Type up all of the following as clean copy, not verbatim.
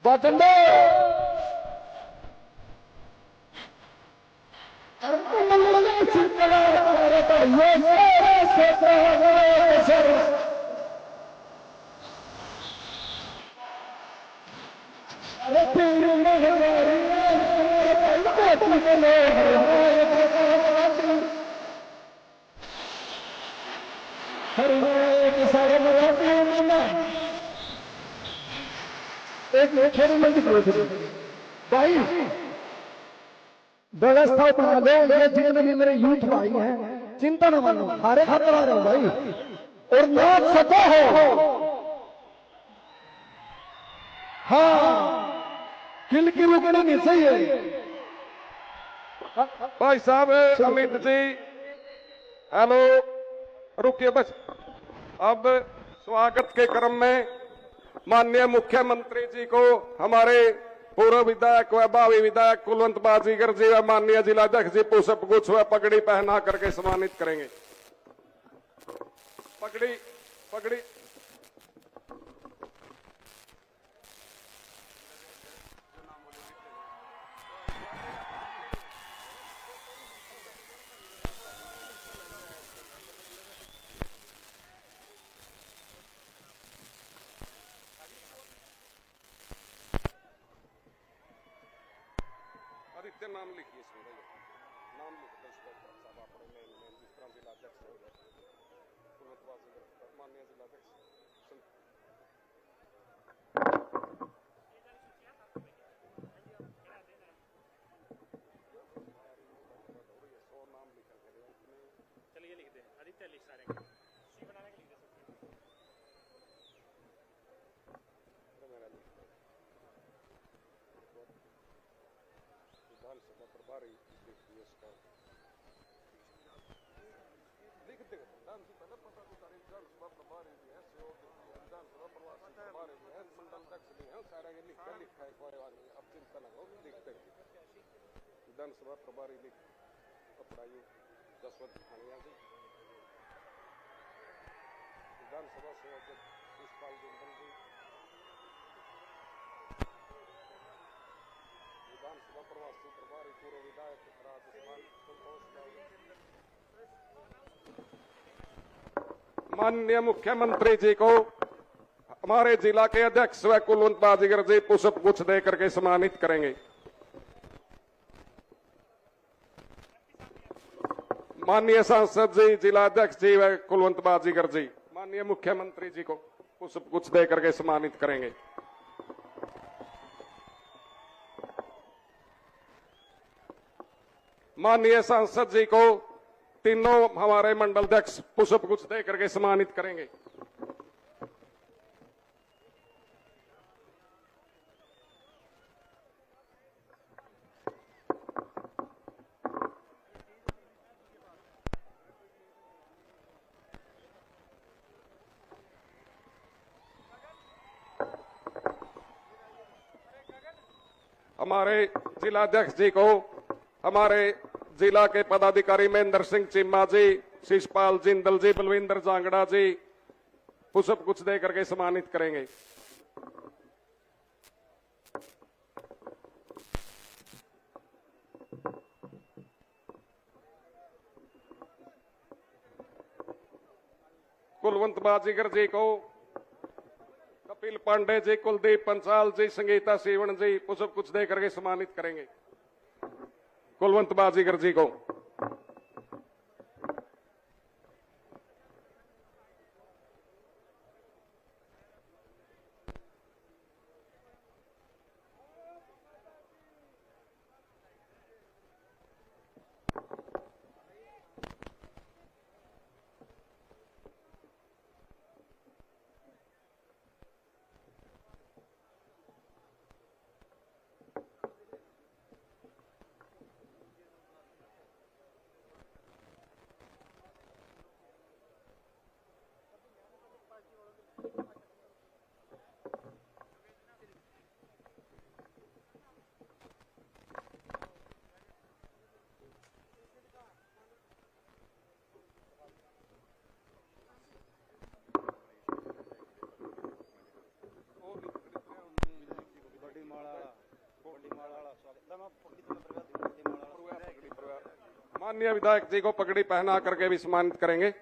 बदले एक खेल में भाई व्यवस्था बना लो। ये जितने भी मेरे यूथ भाई हैं चिंता न मानो, हारे खाते आ रहे हो भाई। और नाच सको हो, हाँ किल की रुकनी नहीं चाहिए। भाई साहब अमित जी हेलो रुकिए बस। अब स्वागत के क्रम में माननीय मुख्यमंत्री जी को हमारे पूर्व विधायक व भावी विधायक कुलवंत बाजीगर जी व माननीय जिलाध्यक्ष जी पुष्प गुच्छ व पगड़ी पहना करके सम्मानित करेंगे। पगड़ी पगड़ी आदित्य नाम लिखिए इसमें नाम लिख साहब अपने मेन जिस तरह जिलाध्यक्ष कुलवंत बाजीगर माननीय जिलाध्यक्ष चलिए लिख दे आदित्य लिख सारे सी बनाने के लिख दे विधानसभा प्रभारी देखिए इसका लिख दे पहले पता तो सारी विधानसभा प्रभारी भी है विधानसभा प्रभारी भी है मंडल अध्यक्ष भी है सारा ये लिखा है कोई बात नहीं। अब चिंता न करो लिख दे विधानसभा प्रभारी लिख अपरायु जसवंत खानिया जी विधानसभा सभापति पुष्पाल जिंदल जी विधानसभा प्रवासी प्रभारी पूर्व विधायक राजस्थान संतोष माननीय मुख्यमंत्री जी को हमारे जिला के अध्यक्ष व कुलवंत बाजीगर जी पुष्प गुच्छ दे करके सम्मानित करेंगे। माननीय सांसद जी जिलाध्यक्ष जी व कुलवंत बाजीगर जी माननीय मुख्यमंत्री जी को पुष्प गुच्छ दे करके सम्मानित करेंगे। माननीय सांसद जी को तीनों हमारे मंडल अध्यक्ष पुष्प गुच्छ दे करके सम्मानित करेंगे। हमारे जिलाध्यक्ष जी को हमारे जिला के पदाधिकारी महेंद्र सिंह चिम्मा जी शिषपाल जिंदल जी बलविंदर जांगड़ा जी पुष्प गुच्छ दे करके सम्मानित करेंगे। कुलवंत बाजीगर जी को कपिल पांडे जी कुलदीप पंचाल जी संगीता सीवण जी पुष्प गुच्छ दे करके सम्मानित करेंगे। कुलवंत बाजीगर जी को माननीय विधायक जी को पगड़ी पहना करके भी सम्मानित करेंगे।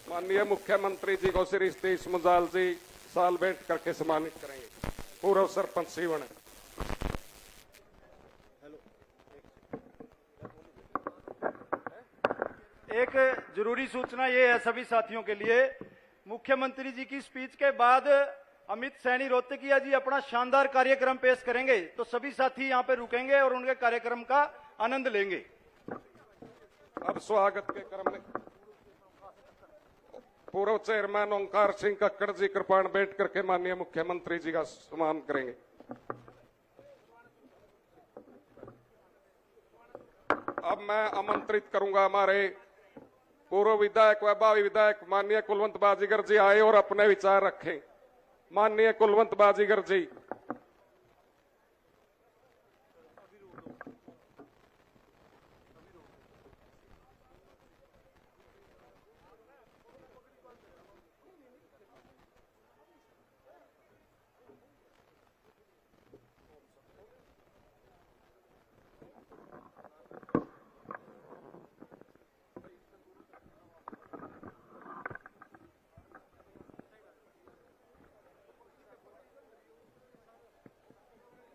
माननीय मुख्यमंत्री जी को श्री सतीश मुजाल जी साल भेंट करके सम्मानित करेंगे। पूर्व सरपंच सीवण। एक जरूरी सूचना ये है सभी साथियों के लिए, मुख्यमंत्री जी की स्पीच के बाद अमित सैनी रोहतकिया जी अपना शानदार कार्यक्रम पेश करेंगे, तो सभी साथी यहाँ पे रुकेंगे और उनके कार्यक्रम का आनंद लेंगे। अब स्वागत के क्रम में पूर्व चेयरमैन ओंकार सिंह कक्कड़ जी कृपाण भेंट करके माननीय मुख्यमंत्री जी का सम्मान करेंगे। अब मैं आमंत्रित करूंगा हमारे पूर्व विधायक व भावी विधायक माननीय कुलवंत बाजीगर जी आए और अपने विचार रखें। माननीय कुलवंत बाजीगर जी।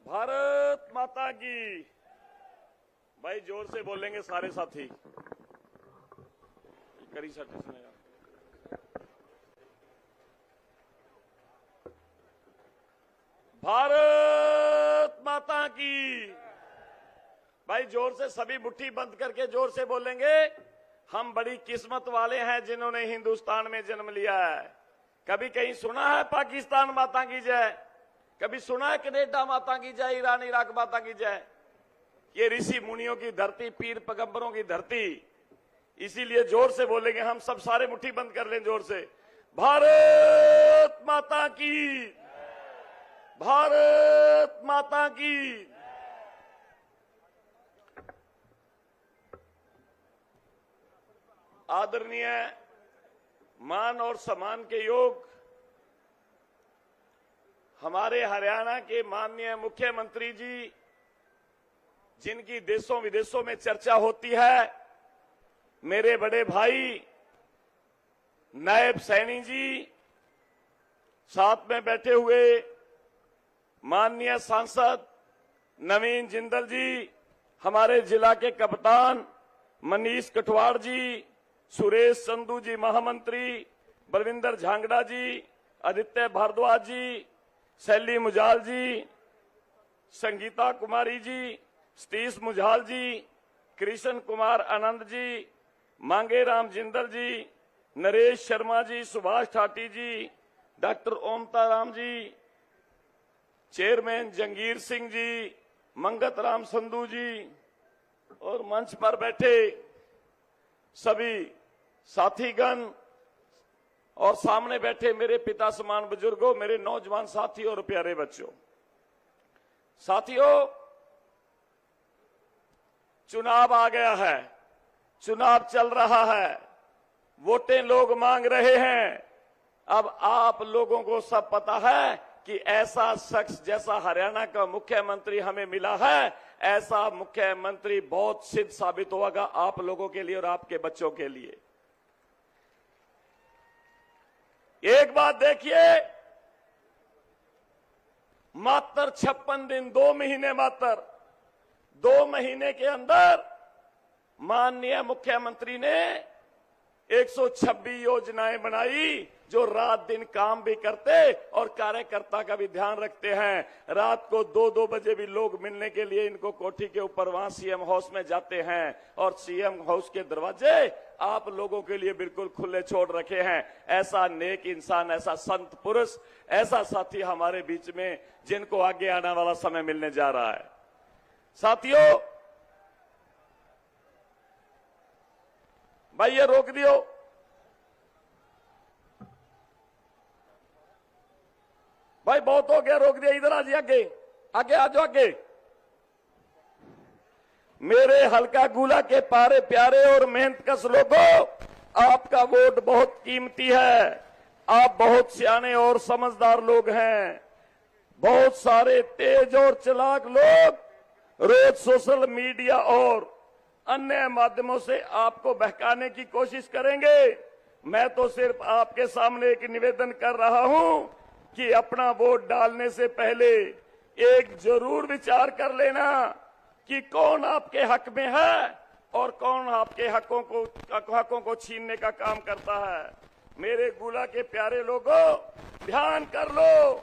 भारत माता की। भाई जोर से बोलेंगे सारे साथी। करी साथी सुनेगा। भारत माता की। भाई जोर से सभी मुट्ठी बंद करके जोर से बोलेंगे। हम बड़ी किस्मत वाले हैं जिन्होंने हिंदुस्तान में जन्म लिया है। कभी कहीं सुना है पाकिस्तान माता की जय? कभी सुना है कनेडा माता की जय, ईरान इराक माता की जय? ये ऋषि मुनियों की धरती, पीर पैगंबरों की धरती। इसीलिए जोर से बोलेंगे हम सब, सारे मुट्ठी बंद कर लें जोर से। भारत माता की। भारत माता की। आदरणीय मान और सम्मान के योग हमारे हरियाणा के माननीय मुख्यमंत्री जी, जिनकी देशों विदेशों में चर्चा होती है, मेरे बड़े भाई नायब सैनी जी, साथ में बैठे हुए माननीय सांसद नवीन जिंदल जी, हमारे जिला के कप्तान मनीष कठवाड़ जी, सुरेश संधू जी महामंत्री, बलविंदर झांगड़ा जी, आदित्य भारद्वाज जी, शैली मुजाल जी, संगीता कुमारी जी, सतीश मुजाल जी, कृष्ण कुमार आनंद जी, मांगेराम जिंदल जी, नरेश शर्मा जी, सुभाष ठाटी जी, डॉक्टर ओमता राम जी, चेयरमैन जंगीर सिंह जी, मंगत राम संधू जी और मंच पर बैठे सभी साथीगण और सामने बैठे मेरे पिता समान बुजुर्गों, मेरे नौजवान साथी और प्यारे बच्चों। साथियों, चुनाव आ गया है, चुनाव चल रहा है, वोटें लोग मांग रहे हैं। अब आप लोगों को सब पता है कि ऐसा शख्स जैसा हरियाणा का मुख्यमंत्री हमें मिला है, ऐसा मुख्यमंत्री बहुत सिद्ध साबित होगा आप लोगों के लिए और आपके बच्चों के लिए। एक बात देखिए, मात्र 56 दिन, 2 महीने, मात्र 2 महीने के अंदर माननीय मुख्यमंत्री ने 126 योजनाएं बनाई जो रात दिन काम भी करते और कार्यकर्ता का भी ध्यान रखते हैं। रात को 2-2 बजे भी लोग मिलने के लिए इनको कोठी के ऊपर वहां सीएम हाउस में जाते हैं और सीएम हाउस के दरवाजे आप लोगों के लिए बिल्कुल खुले छोड़ रखे हैं। ऐसा नेक इंसान, ऐसा संत पुरुष, ऐसा साथी हमारे बीच में जिनको आगे आने वाला समय मिलने जा रहा है। साथियों, भाई ये रोक दियो। भाई बहुत हो गया, रोक दिया। इधर आ जाइए, आगे आगे आ जाओ, आगे। मेरे हल्का गुला के पारे प्यारे और मेहनतकश लोगों, आपका वोट बहुत कीमती है। आप बहुत सियाने और समझदार लोग हैं। बहुत सारे तेज और चालाक लोग रोज सोशल मीडिया और अन्य माध्यमों से आपको बहकाने की कोशिश करेंगे। मैं तो सिर्फ आपके सामने एक निवेदन कर रहा हूं कि अपना वोट डालने से पहले एक जरूर विचार कर लेना कि कौन आपके हक में है और कौन आपके हकों को छीनने का काम करता है। मेरे गुला के प्यारे लोगों, ध्यान कर लो,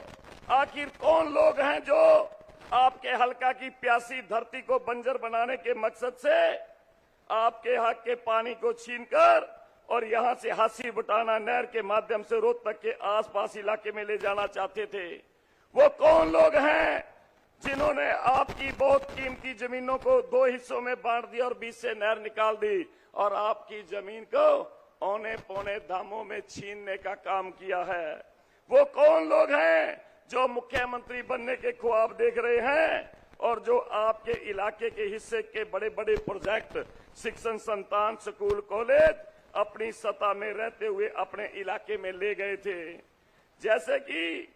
आखिर कौन लोग हैं जो आपके हल्का की प्यासी धरती को बंजर बनाने के मकसद से आपके हक के पानी को छीनकर और यहां से हासी बटाना नहर के माध्यम से रोहतक के आसपास इलाके में ले जाना चाहते थे। वो कौन लोग हैं जिन्होंने आपकी बहुत कीमती जमीनों को 2 हिस्सों में बांट दिया और बीच से नहर निकाल दी और आपकी जमीन को औने पौने दामों में छीनने का काम किया है। वो कौन लोग हैं जो मुख्यमंत्री बनने के ख्वाब देख रहे हैं और जो आपके इलाके के हिस्से के बड़े बड़े प्रोजेक्ट, शिक्षण संस्थान, स्कूल, कॉलेज अपनी सत्ता में रहते हुए अपने इलाके में ले गए थे। जैसे कि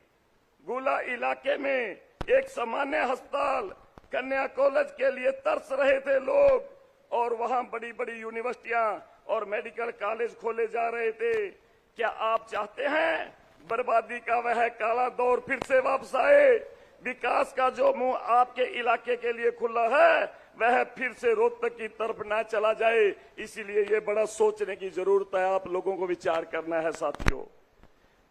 गुला इलाके में एक सामान्य अस्पताल, कन्या कॉलेज के लिए तरस रहे थे लोग और वहां बड़ी बड़ी यूनिवर्सिटियां और मेडिकल कॉलेज खोले जा रहे थे। क्या आप चाहते हैं बर्बादी का वह काला दौर फिर से वापस आए? विकास का जो मुंह आपके इलाके के लिए खुला है वह फिर से रोहतक की तरफ न चला जाए। इसीलिए ये बड़ा सोचने की जरूरत है, आप लोगों को विचार करना है। साथियों,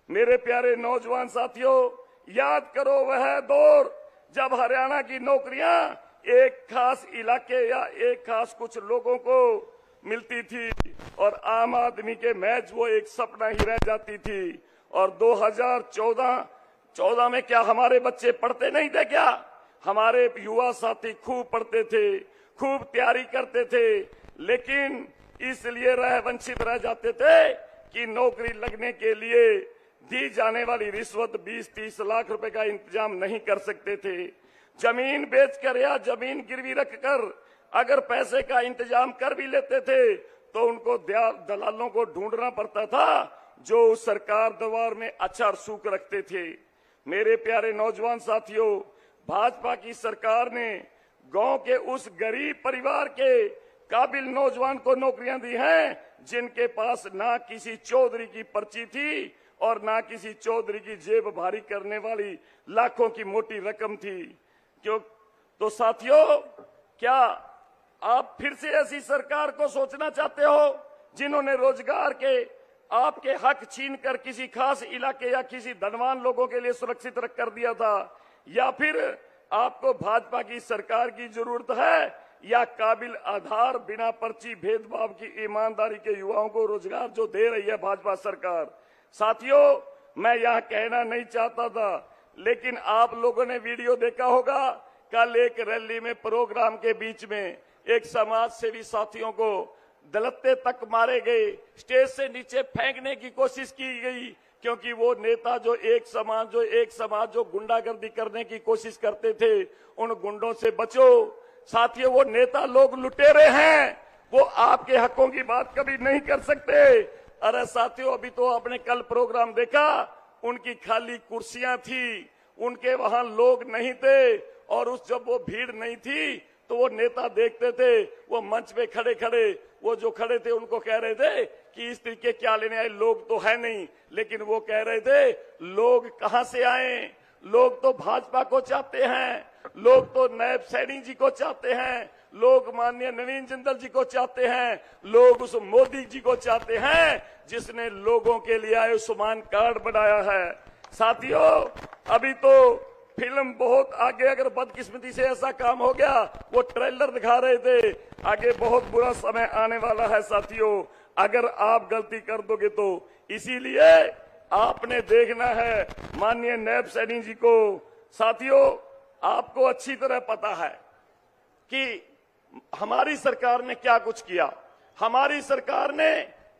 मेरे प्यारे नौजवान साथियों, याद करो वह दौर जब हरियाणा की नौकरियां एक खास इलाके या एक खास कुछ लोगों को मिलती थी और आम आदमी के महज वो एक सपना ही रह जाती थी। और 2014 में क्या हमारे बच्चे पढ़ते नहीं थे? क्या हमारे युवा साथी खूब पढ़ते थे, खूब तैयारी करते थे, लेकिन इसलिए वंचित रह जाते थे कि नौकरी लगने के लिए दी जाने वाली रिश्वत 20-30 लाख रुपए का इंतजाम नहीं कर सकते थे। जमीन बेचकर या जमीन गिरवी रखकर अगर पैसे का इंतजाम कर भी लेते थे तो उनको दलालों को ढूंढना पड़ता था जो उस सरकार दरबार में अच्छा रसूख रखते थे। मेरे प्यारे नौजवान साथियों, भाजपा की सरकार ने गांव के उस गरीब परिवार के काबिल नौजवान को नौकरियां दी हैं जिनके पास ना किसी चौधरी की पर्ची थी और ना किसी चौधरी की जेब भारी करने वाली लाखों की मोटी रकम थी। क्यों? तो साथियों, क्या आप फिर से ऐसी सरकार को सोचना चाहते हो जिन्होंने रोजगार के आपके हक छीनकर किसी खास इलाके या किसी धनवान लोगों के लिए सुरक्षित रख कर दिया था? या फिर आपको भाजपा की सरकार की जरूरत है या काबिल आधार बिना पर्ची भेदभाव की ईमानदारी के युवाओं को रोजगार जो दे रही है भाजपा सरकार? साथियों, मैं यह कहना नहीं चाहता था, लेकिन आप लोगों ने वीडियो देखा होगा। कल एक रैली में प्रोग्राम के बीच में एक समाज सेवी साथियों को दलत्ते तक मारे गए, स्टेज से नीचे फेंकने की कोशिश की गई क्योंकि वो नेता जो एक समाज जो गुंडागर्दी करने की कोशिश करते थे, उन गुंडों से बचो। साथियों, वो नेता लोग लुटेरे हैं, वो आपके हकों की बात कभी नहीं कर सकते। अरे साथियों, अभी तो आपने कल प्रोग्राम देखा, उनकी खाली कुर्सियां थी, उनके वहां लोग नहीं थे और जब वो भीड़ नहीं थी तो वो नेता देखते थे, वो मंच पे खड़े खड़े वो जो खड़े थे उनको कह रहे थे कि इस तरीके क्या लेने आए, लोग तो है नहीं। लेकिन वो कह रहे थे लोग कहां से आए, लोग तो भाजपा को चाहते हैं, लोग तो नायब सैनी जी को चाहते हैं, लोग माननीय नवीन जिंदल जी को चाहते हैं, लोग उस मोदी जी को चाहते हैं जिसने लोगों के लिए आयुष्मान कार्ड बनाया है। साथियों, अभी तो फिल्म बहुत आगे, अगर बदकिस्मती से ऐसा काम हो गया, वो ट्रेलर दिखा रहे थे, आगे बहुत बुरा समय आने वाला है साथियों, अगर आप गलती कर दोगे तो। इसीलिए आपने देखना है माननीय नायब सैनी जी को। साथियों, आपको अच्छी तरह पता है कि हमारी सरकार ने क्या कुछ किया। हमारी सरकार ने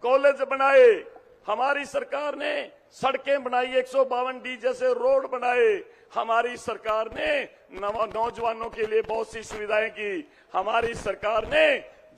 कॉलेज बनाए, हमारी सरकार ने सड़कें बनाई, 152D जैसे रोड बनाए, हमारी सरकार ने नौजवानों के लिए बहुत सी सुविधाएं की। हमारी सरकार ने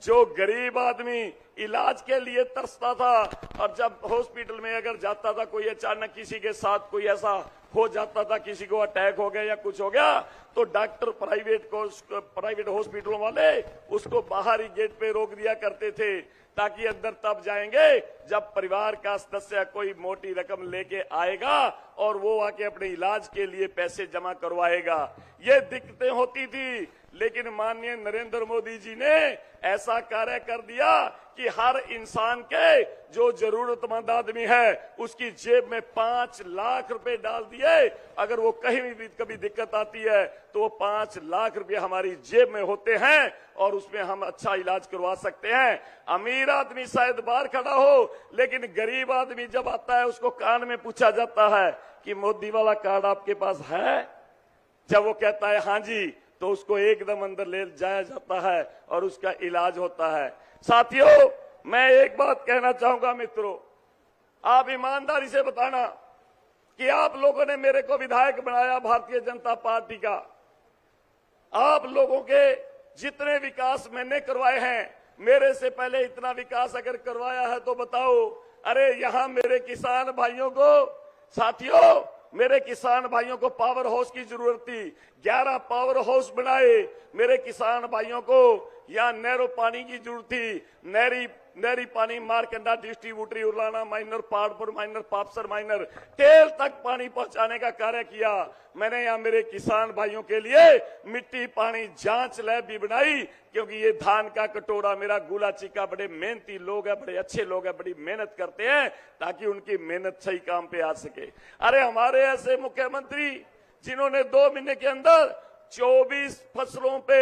जो गरीब आदमी इलाज के लिए तरसता था और जब हॉस्पिटल में अगर जाता था, कोई अचानक किसी के साथ कोई ऐसा हो जाता था, किसी को अटैक हो गया या कुछ हो गया, तो डॉक्टर प्राइवेट हॉस्पिटलों वाले उसको बाहर ही गेट पे रोक दिया करते थे, ताकि अंदर तब जाएंगे जब परिवार का सदस्य कोई मोटी रकम लेके आएगा और वो आके अपने इलाज के लिए पैसे जमा करवाएगा। ये दिक्कतें होती थी, लेकिन माननीय नरेंद्र मोदी जी ने ऐसा कार्य कर दिया कि हर इंसान के जो जरूरतमंद आदमी है उसकी जेब में 5 लाख रुपए डाल दिए। अगर वो कहीं भी कभी दिक्कत आती है तो वो 5 लाख रुपए हमारी जेब में होते हैं और उसमें हम अच्छा इलाज करवा सकते हैं। अमीर आदमी शायद बाहर खड़ा हो, लेकिन गरीब आदमी जब आता है उसको कान में पूछा जाता है कि मोदी वाला कार्ड आपके पास है। जब वो कहता है हाँ जी, तो उसको एकदम अंदर ले जाया जाता है और उसका इलाज होता है। साथियों, मैं एक बात कहना चाहूंगा मित्रों, आप ईमानदारी से बताना कि आप लोगों ने मेरे को विधायक बनाया भारतीय जनता पार्टी का। आप लोगों के जितने विकास मैंने करवाए हैं, मेरे से पहले इतना विकास अगर करवाया है तो बताओ। अरे यहां मेरे किसान भाइयों को, साथियों, मेरे किसान भाइयों को पावर हाउस की जरूरत थी, 11 पावर हाउस बनाए। मेरे किसान भाइयों को यहाँ नहरों पानी की जरूरत थी, नहरी पानी Markanda distributary, Urlana minor, Paharpur minor, Papsar minor, tail तक पानी पहुंचाने का कार्य किया। मैंने यहाँ मेरे किसान भाइयों के लिए मिट्टी पानी जांच लैब भी बनाई, क्योंकि ये धान का कटोरा मेरा गुला चिका बड़े मेहनती लोग हैं, बड़े अच्छे लोग हैं, बड़ी मेहनत करते हैं ताकि उनकी मेहनत सही काम पे आ सके। अरे हमारे ऐसे मुख्यमंत्री जिन्होंने 2 महीने के अंदर 24 फसलों पे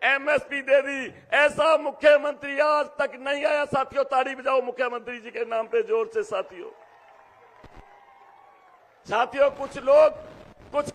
MSP दे दी, ऐसा मुख्यमंत्री आज तक नहीं आया। साथियों, ताली बजाओ मुख्यमंत्री जी के नाम पे जोर से। साथियों, कुछ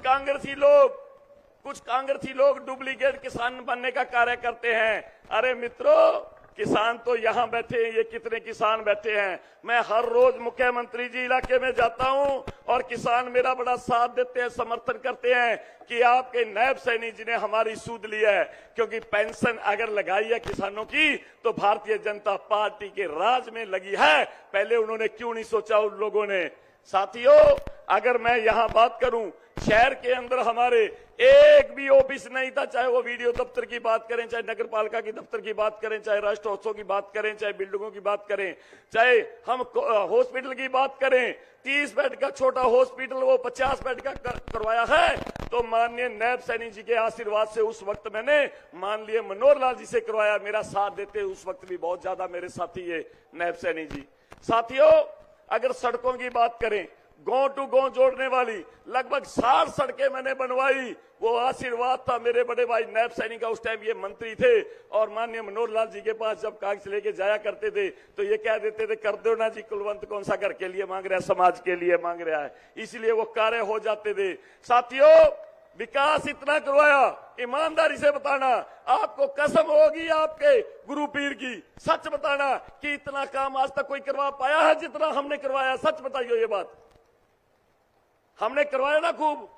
कांग्रेसी लोग डुप्लीकेट किसान बनने का कार्य करते हैं। अरे मित्रों, किसान तो यहां बैठे हैं, ये कितने किसान बैठे हैं। मैं हर रोज मुख्यमंत्री जी इलाके में जाता हूं और किसान मेरा बड़ा साथ देते हैं, समर्थन करते हैं कि आपके नायब सैनी जी ने हमारी सूद ली है, क्योंकि पेंशन अगर लगाई है किसानों की तो भारतीय जनता पार्टी के राज में लगी है। पहले उन्होंने क्यों नहीं सोचा उन लोगों ने। साथियों, अगर मैं यहां बात करूं, शहर के अंदर हमारे एक भी ऑफिस नहीं था, चाहे वो वीडियो दफ्तर की बात करें, चाहे नगर पालिका की दफ्तर की बात करें, चाहे राष्ट्रोत्सव की बात करें, चाहे बिल्डिंगों की बात करें, चाहे हम हॉस्पिटल की बात करें। 30 बेड का छोटा हॉस्पिटल वो 50 बेड का करवाया है, तो माननीय नायब सैनी जी के आशीर्वाद से उस वक्त मैंने माननीय मनोहर लाल जी से करवाया। मेरा साथ देते उस वक्त भी बहुत ज्यादा मेरे साथी है नायब सैनी जी। साथियों, अगर सड़कों की बात करें, गांव टू गांव जोड़ने वाली लगभग 60 सड़कें मैंने बनवाई। वो आशीर्वाद था मेरे बड़े भाई नायब सैनी का। उस टाइम ये मंत्री थे और माननीय मनोहर लाल जी के पास जब कागज लेके जाया करते थे तो ये कह देते थे, कर दो ना जी, कुलवंत कौन सा घर के लिए मांग रहा है, समाज के लिए मांग रहा है। इसलिए वो कार्य हो जाते थे। साथियों, विकास इतना करवाया, ईमानदारी से बताना, आपको कसम होगी आपके गुरु पीर की, सच बताना कि इतना काम आज तक कोई करवा पाया है जितना हमने करवाया। सच बताइए, ये बात हमने करवाया ना खूब।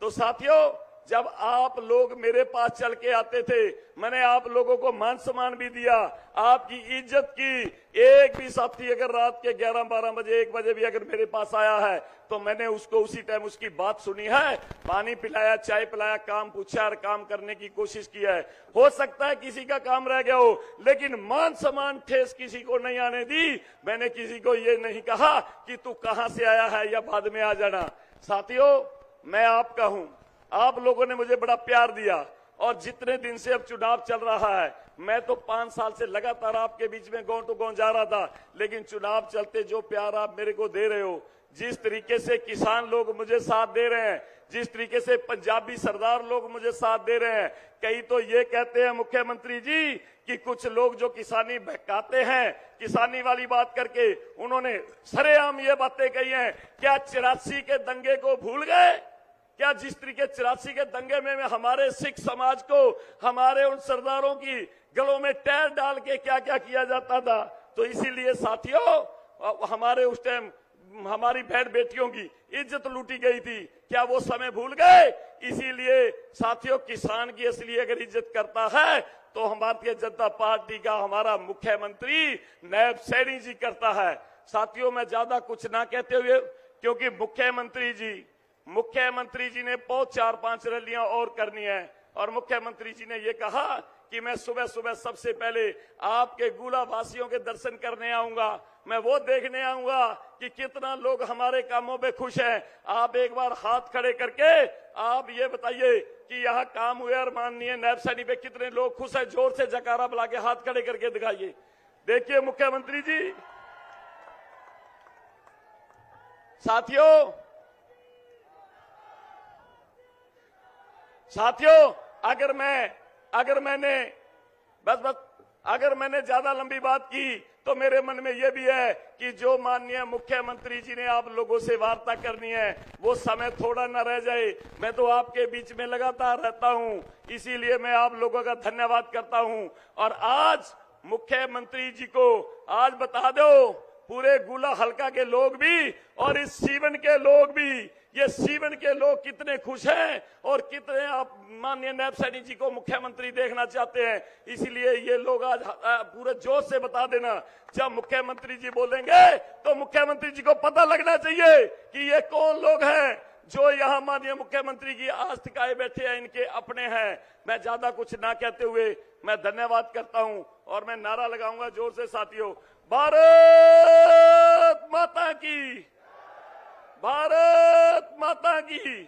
तो साथियों, जब आप लोग मेरे पास चल के आते थे, मैंने आप लोगों को मान सम्मान भी दिया, आपकी इज्जत की। एक भी साथी अगर रात के 11-12 बजे 1 बजे भी अगर मेरे पास आया है तो मैंने उसको उसी टाइम उसकी बात सुनी है, पानी पिलाया, चाय पिलाया, काम पूछा और काम करने की कोशिश की है। हो सकता है किसी का काम रह गया हो, लेकिन मान सम्मान ठेस किसी को नहीं आने दी। मैंने किसी को ये नहीं कहा कि तू कहां से आया है या बाद में आ जाना। साथियों, मैं आपका हूं, आप लोगों ने मुझे बड़ा प्यार दिया, और जितने दिन से अब चुनाव चल रहा है, मैं तो 5 साल से लगातार आपके बीच में गांव टू गांव जा रहा था, लेकिन चुनाव चलते जो प्यार आप मेरे को दे रहे हो, जिस तरीके से किसान लोग मुझे साथ दे रहे हैं, जिस तरीके से पंजाबी सरदार लोग मुझे साथ दे रहे हैं, कई तो ये कहते हैं मुख्यमंत्री जी कि कुछ लोग जो किसानी बहकाते हैं, किसानी वाली बात करके उन्होंने सरेआम ये बातें कही हैं। क्या 84 के दंगे को भूल गए? क्या जिस तरीके 84 के दंगे में हमारे सिख समाज को, हमारे उन सरदारों की गलों में टैर डाल के क्या क्या किया जाता था? तो इसीलिए साथियों, हमारे उस टाइम हमारी बहन बेटियों की इज्जत लूटी गई थी, क्या वो समय भूल गए? इसीलिए साथियों, किसान की असली अगर इज्जत करता है तो भारतीय जनता पार्टी का हमारा मुख्यमंत्री नायब सैनी जी करता है। साथियों, मैं ज्यादा कुछ ना कहते हुए, क्योंकि मुख्यमंत्री जी ने बहुत 4-5 रैलियां और करनी है, और मुख्यमंत्री जी ने ये कहा कि मैं सुबह सुबह सबसे पहले आपके गुला वासियों के दर्शन करने आऊंगा, मैं वो देखने आऊंगा कि कितना लोग हमारे कामों पे खुश हैं। आप एक बार हाथ खड़े करके आप ये बताइए कि यहाँ काम हुए और माननीय नायब सैनी पे कितने लोग खुश हैं? जोर से जकारा बुला के हाथ खड़े करके दिखाइए। देखिए मुख्यमंत्री जी, साथियों, अगर मैंने ज्यादा लंबी बात की तो मेरे मन में यह भी है कि जो माननीय मुख्यमंत्री जी ने आप लोगों से वार्ता करनी है, वो समय थोड़ा न रह जाए। मैं तो आपके बीच में लगातार रहता हूं, इसीलिए मैं आप लोगों का धन्यवाद करता हूं। और आज मुख्यमंत्री जी को आज बता दो, पूरे गुला हलका के लोग भी और इस सीवन के लोग भी, ये सीवन के लोग कितने खुश हैं और कितने आप माननीय नायब सैनी जी को मुख्यमंत्री देखना चाहते हैं। इसीलिए ये लोग आज पूरे जोश से बता देना, जब मुख्यमंत्री जी बोलेंगे तो मुख्यमंत्री जी को पता लगना चाहिए कि ये कौन लोग हैं जो यहाँ माननीय मुख्यमंत्री की आस टिकाए बैठे हैं, इनके अपने हैं। मैं ज्यादा कुछ ना कहते हुए मैं धन्यवाद करता हूं, और मैं नारा लगाऊंगा जोर से साथियों, भारत माता की, भारत माता की।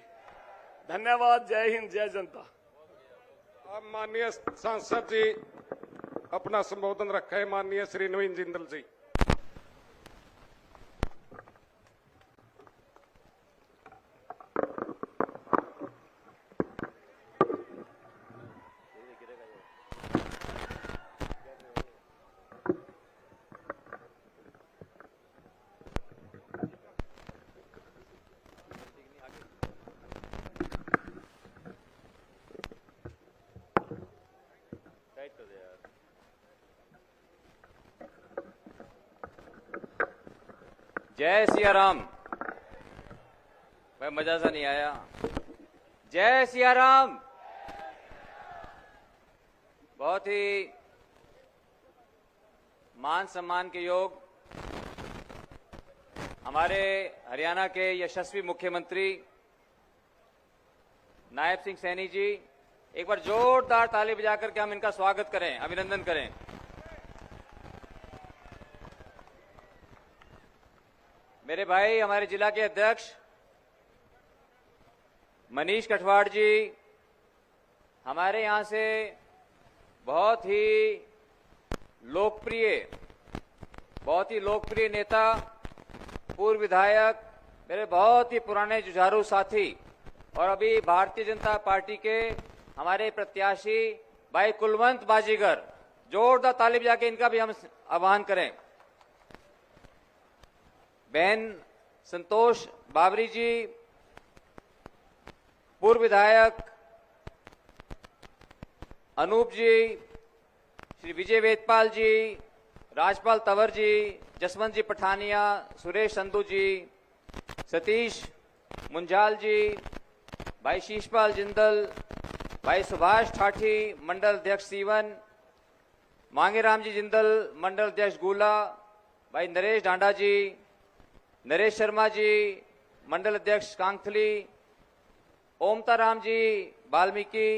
धन्यवाद। जय हिंद, जय जनता। अब माननीय सांसद जी अपना संबोधन रखे, माननीय श्री नवीन जिंदल जी। जय सिया राम। भाई मजा सा नहीं आया। जय सिया राम। बहुत ही मान सम्मान के योग हमारे हरियाणा के यशस्वी मुख्यमंत्री नायब सिंह सैनी जी, एक बार जोरदार ताली बजाकर के हम इनका स्वागत करें, अभिनंदन करें। मेरे भाई हमारे जिला के अध्यक्ष मनीष कठवाड़ जी, हमारे यहां से बहुत ही लोकप्रिय नेता, पूर्व विधायक, मेरे बहुत ही पुराने जुझारू साथी और अभी भारतीय जनता पार्टी के हमारे प्रत्याशी भाई कुलवंत बाजीगर, जोरदार ताली बजा के इनका भी हम आह्वान करें। बहन संतोष बाबरी जी, पूर्व विधायक अनूप जी, श्री विजय वेदपाल जी, राजपाल तंवर जी, जसवंत जी पठानिया, सुरेश संधू जी, सतीश मुंजाल जी, भाई शीशपाल जिंदल, भाई सुभाष ठाठी, मंडल अध्यक्ष सीवन, मांगेराम जी जिंदल, मंडल अध्यक्ष गुला, भाई नरेश डांडा जी, नरेश शर्मा जी, मंडल अध्यक्ष कांगथली, ओमताराम जी वाल्मीकि,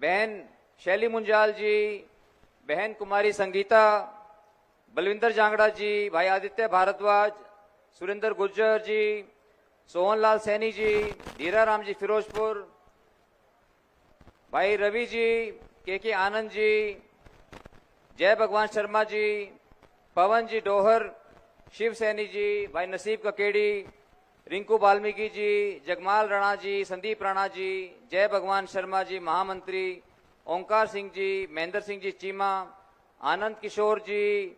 बहन शैली मुंजाल जी, बहन कुमारी संगीता, बलविंदर जांगड़ा जी, भाई आदित्य भारद्वाज, सुरेंद्र गुर्जर जी, सोहनलाल सैनी जी, धीरा राम जी फिरोजपुर, भाई रवि जी, के आनंद जी, जय भगवान शर्मा जी, पवन जी डोहर, शिव सैनी जी, भाई नसीब ककेड़ी, रिंकू वाल्मीकि जी, जगमाल राणा जी, संदीप राणा जी, जय भगवान शर्मा जी महामंत्री, ओंकार सिंह जी, महेंद्र सिंह जी चीमा, आनंद किशोर जी,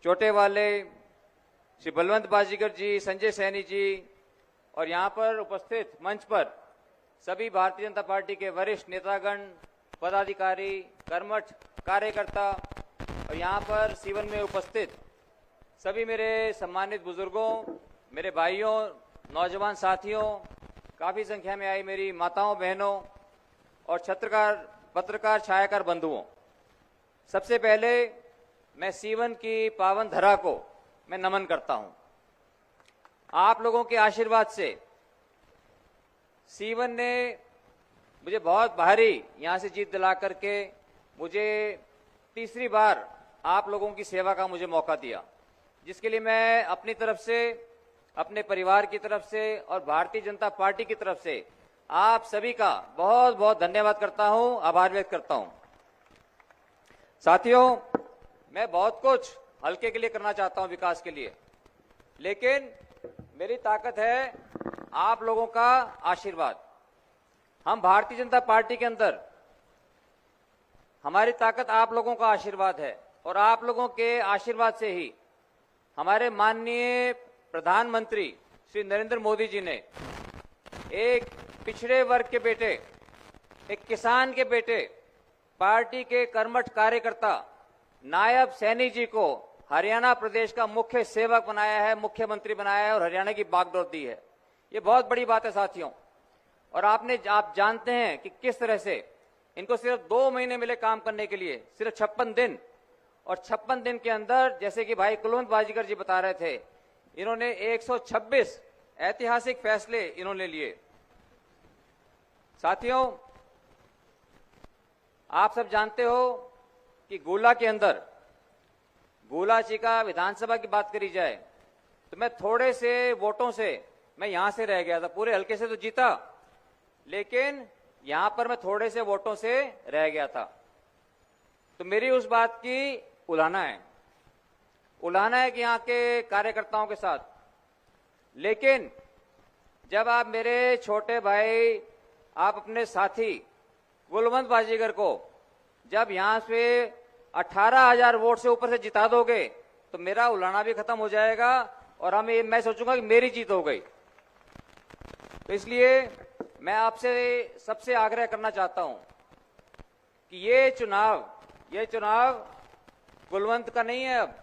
छोटे वाले, श्री बलवंत बाजीगर जी, संजय सैनी जी, और यहाँ पर उपस्थित मंच पर सभी भारतीय जनता पार्टी के वरिष्ठ नेतागण, पदाधिकारी, कर्मठ कार्यकर्ता, और यहाँ पर सीवन में उपस्थित सभी मेरे सम्मानित बुजुर्गों, मेरे भाइयों, नौजवान साथियों, काफी संख्या में आई मेरी माताओं, बहनों और पत्रकार छायाकार बंधुओं, सबसे पहले मैं सीवन की पावन धरा को मैं नमन करता हूं। आप लोगों के आशीर्वाद से सीवन ने मुझे बहुत भारी यहां से जीत दिला करके मुझे तीसरी बार आप लोगों की सेवा का मुझे मौका दिया, जिसके लिए मैं अपनी तरफ से, अपने परिवार की तरफ से और भारतीय जनता पार्टी की तरफ से आप सभी का बहुत बहुत धन्यवाद करता हूं, आभार व्यक्त करता हूं। साथियों, मैं बहुत कुछ हल्के के लिए करना चाहता हूं, विकास के लिए, लेकिन मेरी ताकत है आप लोगों का आशीर्वाद। हम भारतीय जनता पार्टी के अंदर, हमारी ताकत आप लोगों का आशीर्वाद है, और आप लोगों के आशीर्वाद से ही हमारे माननीय प्रधानमंत्री श्री नरेंद्र मोदी जी ने एक पिछड़े वर्ग के बेटे, एक किसान के बेटे, पार्टी के कर्मठ कार्यकर्ता नायब सैनी जी को हरियाणा प्रदेश का मुख्य सेवक बनाया है, मुख्यमंत्री बनाया है और हरियाणा की बागडोर दी है। ये बहुत बड़ी बात है साथियों। और आप जानते हैं कि किस तरह से इनको सिर्फ 2 महीने मिले काम करने के लिए, सिर्फ 56 दिन, और 56 दिन के अंदर, जैसे कि भाई कुलवंत बाजीगर जी बता रहे थे, इन्होंने 126 ऐतिहासिक फैसले इन्होंने लिए। साथियों, आप सब जानते हो कि गोला के अंदर, गोला जी का विधानसभा की बात करी जाए तो मैं थोड़े से वोटों से मैं यहां से रह गया था। पूरे हल्के से तो जीता, लेकिन यहां पर मैं थोड़े से वोटों से रह गया था। तो मेरी उस बात की उलाहना है कि यहाँ के कार्यकर्ताओं के साथ। लेकिन जब आप मेरे छोटे भाई, आप अपने साथी कुलवंत बाजीगर को जब यहां से 18,000 वोट से ऊपर से जिता दोगे तो मेरा उलाहना भी खत्म हो जाएगा और मैं सोचूंगा कि मेरी जीत हो गई। तो इसलिए मैं आपसे सबसे आग्रह करना चाहता हूं कि ये चुनाव कुलवंत का नहीं है। अब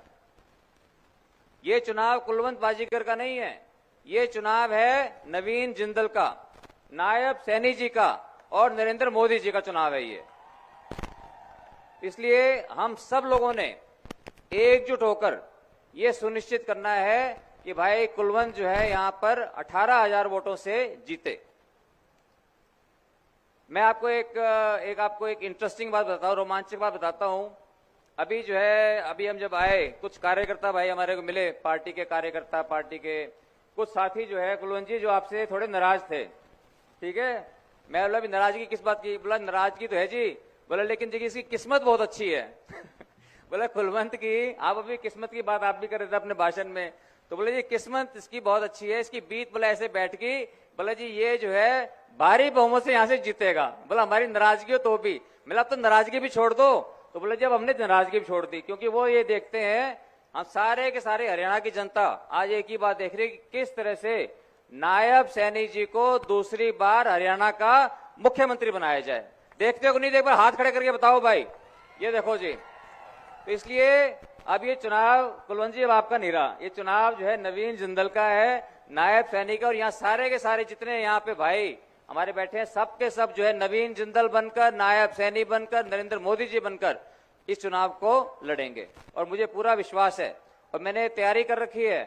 ये चुनाव कुलवंत बाजीगर का नहीं है, ये चुनाव है नवीन जिंदल का, नायब सैनी जी का और नरेंद्र मोदी जी का चुनाव है ये। इसलिए हम सब लोगों ने एकजुट होकर ये सुनिश्चित करना है कि भाई कुलवंत जो है यहां पर 18,000 वोटों से जीते। मैं आपको एक इंटरेस्टिंग बात बताता हूं, रोमांचक बात बताता हूं। अभी हम जब आए, कुछ कार्यकर्ता भाई हमारे को मिले, पार्टी के कार्यकर्ता, पार्टी के कुछ साथी जो है, कुलवंत जी जो आपसे थोड़े नाराज थे, ठीक है। मैं बोला भी नाराजगी किस बात की? बोला नाराजगी तो है जी, बोला लेकिन जी इसकी किस्मत बहुत अच्छी है। बोला कुलवंत की, आप अभी किस्मत की बात आप भी कर रहे थे अपने भाषण में, तो बोले जी किस्मत इसकी बहुत अच्छी है, इसकी बीत बोला ऐसे बैठ की, बोला जी ये जो है भारी बहुमत से यहां से जीतेगा। बोला हमारी नाराजगी हो तो भी। बोला तो नाराजगी भी छोड़ दो। तो बोले जब हमने नाराजगी भी छोड़ दी, क्योंकि वो ये देखते हैं, हम सारे के सारे हरियाणा की जनता आज एक ही बात देख रही है कि किस तरह से नायब सैनी जी को दूसरी बार हरियाणा का मुख्यमंत्री बनाया जाए। देखते हो कि नहीं? देख बार हाथ खड़े करके बताओ भाई, ये देखो जी। तो इसलिए अब ये चुनाव कुलवंत जी अब आपका नहीं रहा, ये चुनाव जो है नवीन जिंदल का है, नायब सैनी का। और यहाँ सारे के सारे जितने यहाँ पे भाई हमारे बैठे हैं, सब के सब जो है नवीन जिंदल बनकर, नायब सैनी बनकर, नरेंद्र मोदी जी बनकर इस चुनाव को लड़ेंगे। और मुझे पूरा विश्वास है, और मैंने तैयारी कर रखी है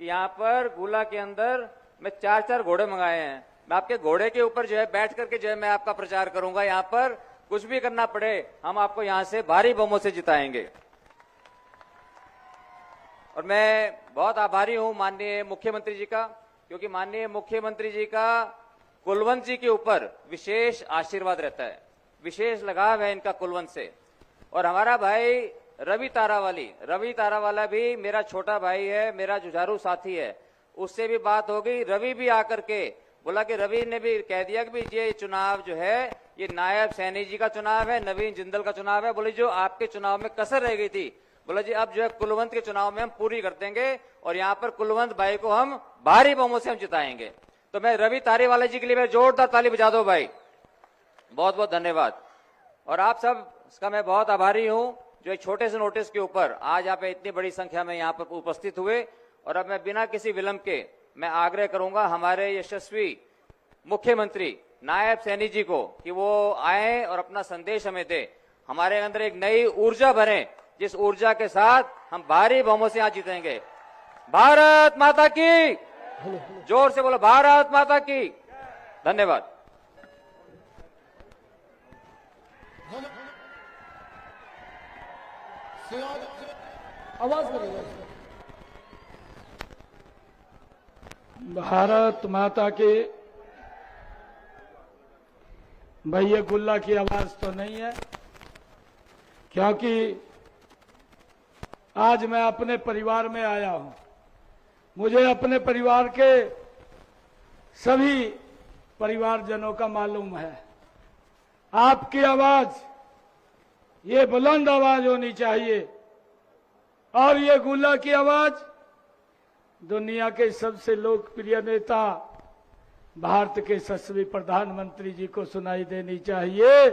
कि यहाँ पर गुला के अंदर मैं 4-4 घोड़े मंगाए हैं। मैं आपके घोड़े के ऊपर जो है बैठ करके जो है मैं आपका प्रचार करूंगा। यहाँ पर कुछ भी करना पड़े, हम आपको यहाँ से भारी बहुमत से जिताएंगे। और मैं बहुत आभारी हूं माननीय मुख्यमंत्री जी का, क्योंकि माननीय मुख्यमंत्री जी का कुलवंत जी के ऊपर विशेष आशीर्वाद रहता है, विशेष लगाव है इनका कुलवंत से। और हमारा भाई रवि तारावाला भी मेरा छोटा भाई है, मेरा जुझारू साथी है, उससे भी बात हो गई। रवि भी आकर के बोला कि रवि ने भी कह दिया कि भी ये चुनाव जो है ये नायब सैनी जी का चुनाव है, नवीन जिंदल का चुनाव है। बोले जो आपके चुनाव में कसर रह गई थी, बोला जी अब जो है कुलवंत के चुनाव में हम पूरी कर देंगे और यहाँ पर कुलवंत भाई को हम भारी बहुमत से हम जिताएंगे। तो मैं रवि तारेवाला जी के लिए मैं जोरदार ताली बजा दो भाई, बहुत बहुत धन्यवाद। और आप सब इसका मैं बहुत आभारी हूं जो एक छोटे से नोटिस के ऊपर आज आप इतनी बड़ी संख्या में यहाँ पर उपस्थित हुए। और अब मैं बिना किसी विलंब के मैं आग्रह करूंगा हमारे यशस्वी मुख्यमंत्री नायब सैनी जी को कि वो आए और अपना संदेश हमें दे, हमारे अंदर एक नई ऊर्जा भरे, जिस ऊर्जा के साथ हम भारी बहुमत से यहाँ जीतेंगे। भारत माता की, जोर से बोलो भारत माता की। धन्यवाद। आवाज करेगा। भारत माता की। भाई ये गुल्ला की आवाज तो नहीं है, क्योंकि आज मैं अपने परिवार में आया हूं। मुझे अपने परिवार के सभी परिवारजनों का मालूम है। आपकी आवाज ये बुलंद आवाज होनी चाहिए और ये गुल्ला की आवाज दुनिया के सबसे लोकप्रिय नेता भारत के यशस्वी प्रधानमंत्री जी को सुनाई देनी चाहिए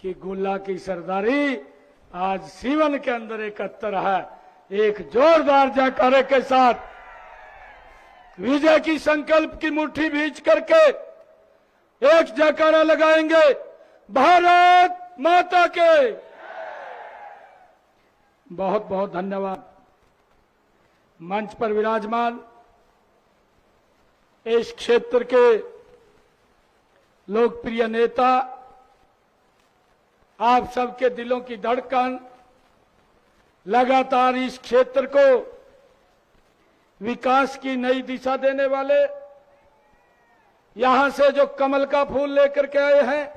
कि गुल्ला की सरदारी आज सीवन के अंदर एकत्र है। एक जोरदार जयकारे के साथ विजय की संकल्प की मुट्ठी भींच करके एक जयकारा लगाएंगे, भारत माता के। बहुत बहुत धन्यवाद। मंच पर विराजमान इस क्षेत्र के लोकप्रिय नेता, आप सबके दिलों की धड़कन, लगातार इस क्षेत्र को विकास की नई दिशा देने वाले, यहां से जो कमल का फूल लेकर के आए हैं,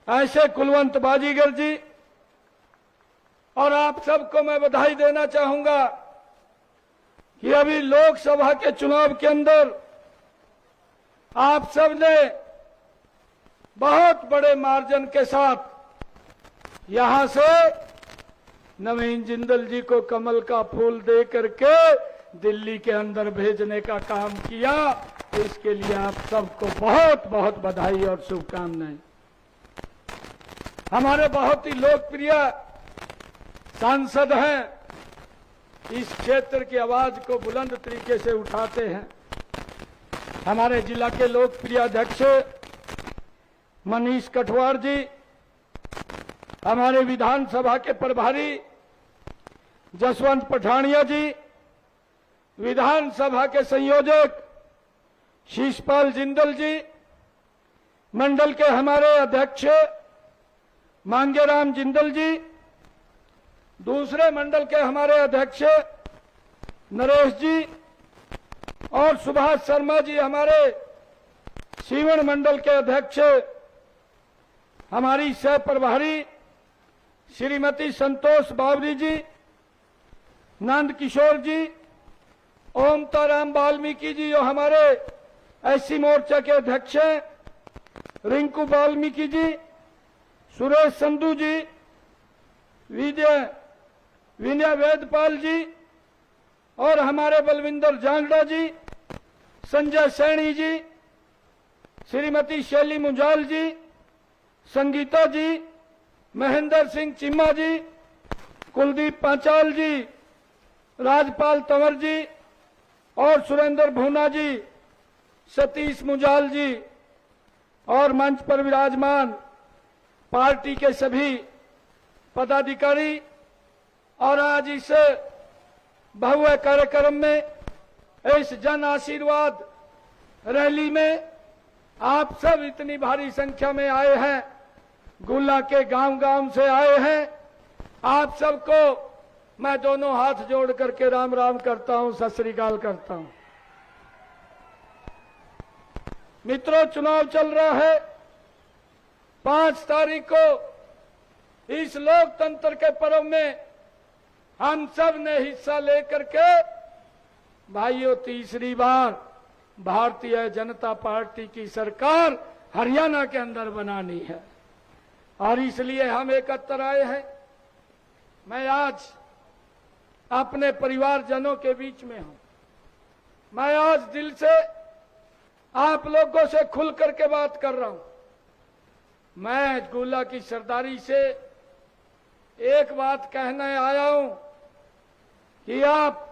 ऐसे कुलवंत बाजीगर जी, और आप सबको मैं बधाई देना चाहूंगा कि अभी लोकसभा के चुनाव के अंदर आप सब ने बहुत बड़े मार्जिन के साथ यहां से नवीन जिंदल जी को कमल का फूल दे करके दिल्ली के अंदर भेजने का काम किया। इसके लिए आप सबको बहुत बहुत बधाई और शुभकामनाएं। हमारे बहुत ही लोकप्रिय सांसद हैं, इस क्षेत्र की आवाज को बुलंद तरीके से उठाते हैं। हमारे जिला के लोकप्रिय अध्यक्ष मनीष कठवार जी, हमारे विधानसभा के प्रभारी जसवंत पठानिया जी, विधानसभा के संयोजक शीशपाल जिंदल जी, मंडल के हमारे अध्यक्ष मांगेराम जिंदल जी, दूसरे मंडल के हमारे अध्यक्ष नरेश जी और सुभाष शर्मा जी, हमारे सीवन मंडल के अध्यक्ष, हमारी सह प्रभारी श्रीमती संतोष बावरी जी, नंद किशोर जी, ओमताराम वाल्मीकि जी जो हमारे एससी मोर्चा के अध्यक्ष हैं, रिंकू वाल्मीकि जी, सुरेश संधू जी, विनय वेदपाल जी और हमारे बलविंदर जांगड़ा जी, संजय सैनी जी, श्रीमती शैली मुंजाल जी, संगीता जी, महेंद्र सिंह चिम्मा जी, कुलदीप पांचाल जी, राजपाल तंवर जी और सुरेंद्र भूना जी, सतीश मुंजाल जी और मंच पर विराजमान पार्टी के सभी पदाधिकारी, और आज इस भव्य कार्यक्रम में, इस जन आशीर्वाद रैली में आप सब इतनी भारी संख्या में आए हैं, गुल्ला के गांव-गांव से आए हैं। आप सबको मैं दोनों हाथ जोड़ करके राम राम करता हूं, सत श्री अकाल करता हूं। मित्रों, चुनाव चल रहा है। 5 तारीख को इस लोकतंत्र के पर्व में हम सब ने हिस्सा लेकर के भाइयों तीसरी बार भारतीय जनता पार्टी की सरकार हरियाणा के अंदर बनानी है और इसलिए हम एकत्र आए हैं। मैं आज अपने परिवारजनों के बीच में हूं। मैं आज दिल से आप लोगों से खुल करके बात कर रहा हूं। मैं गुला की सरदारी से एक बात कहने आया हूं कि आप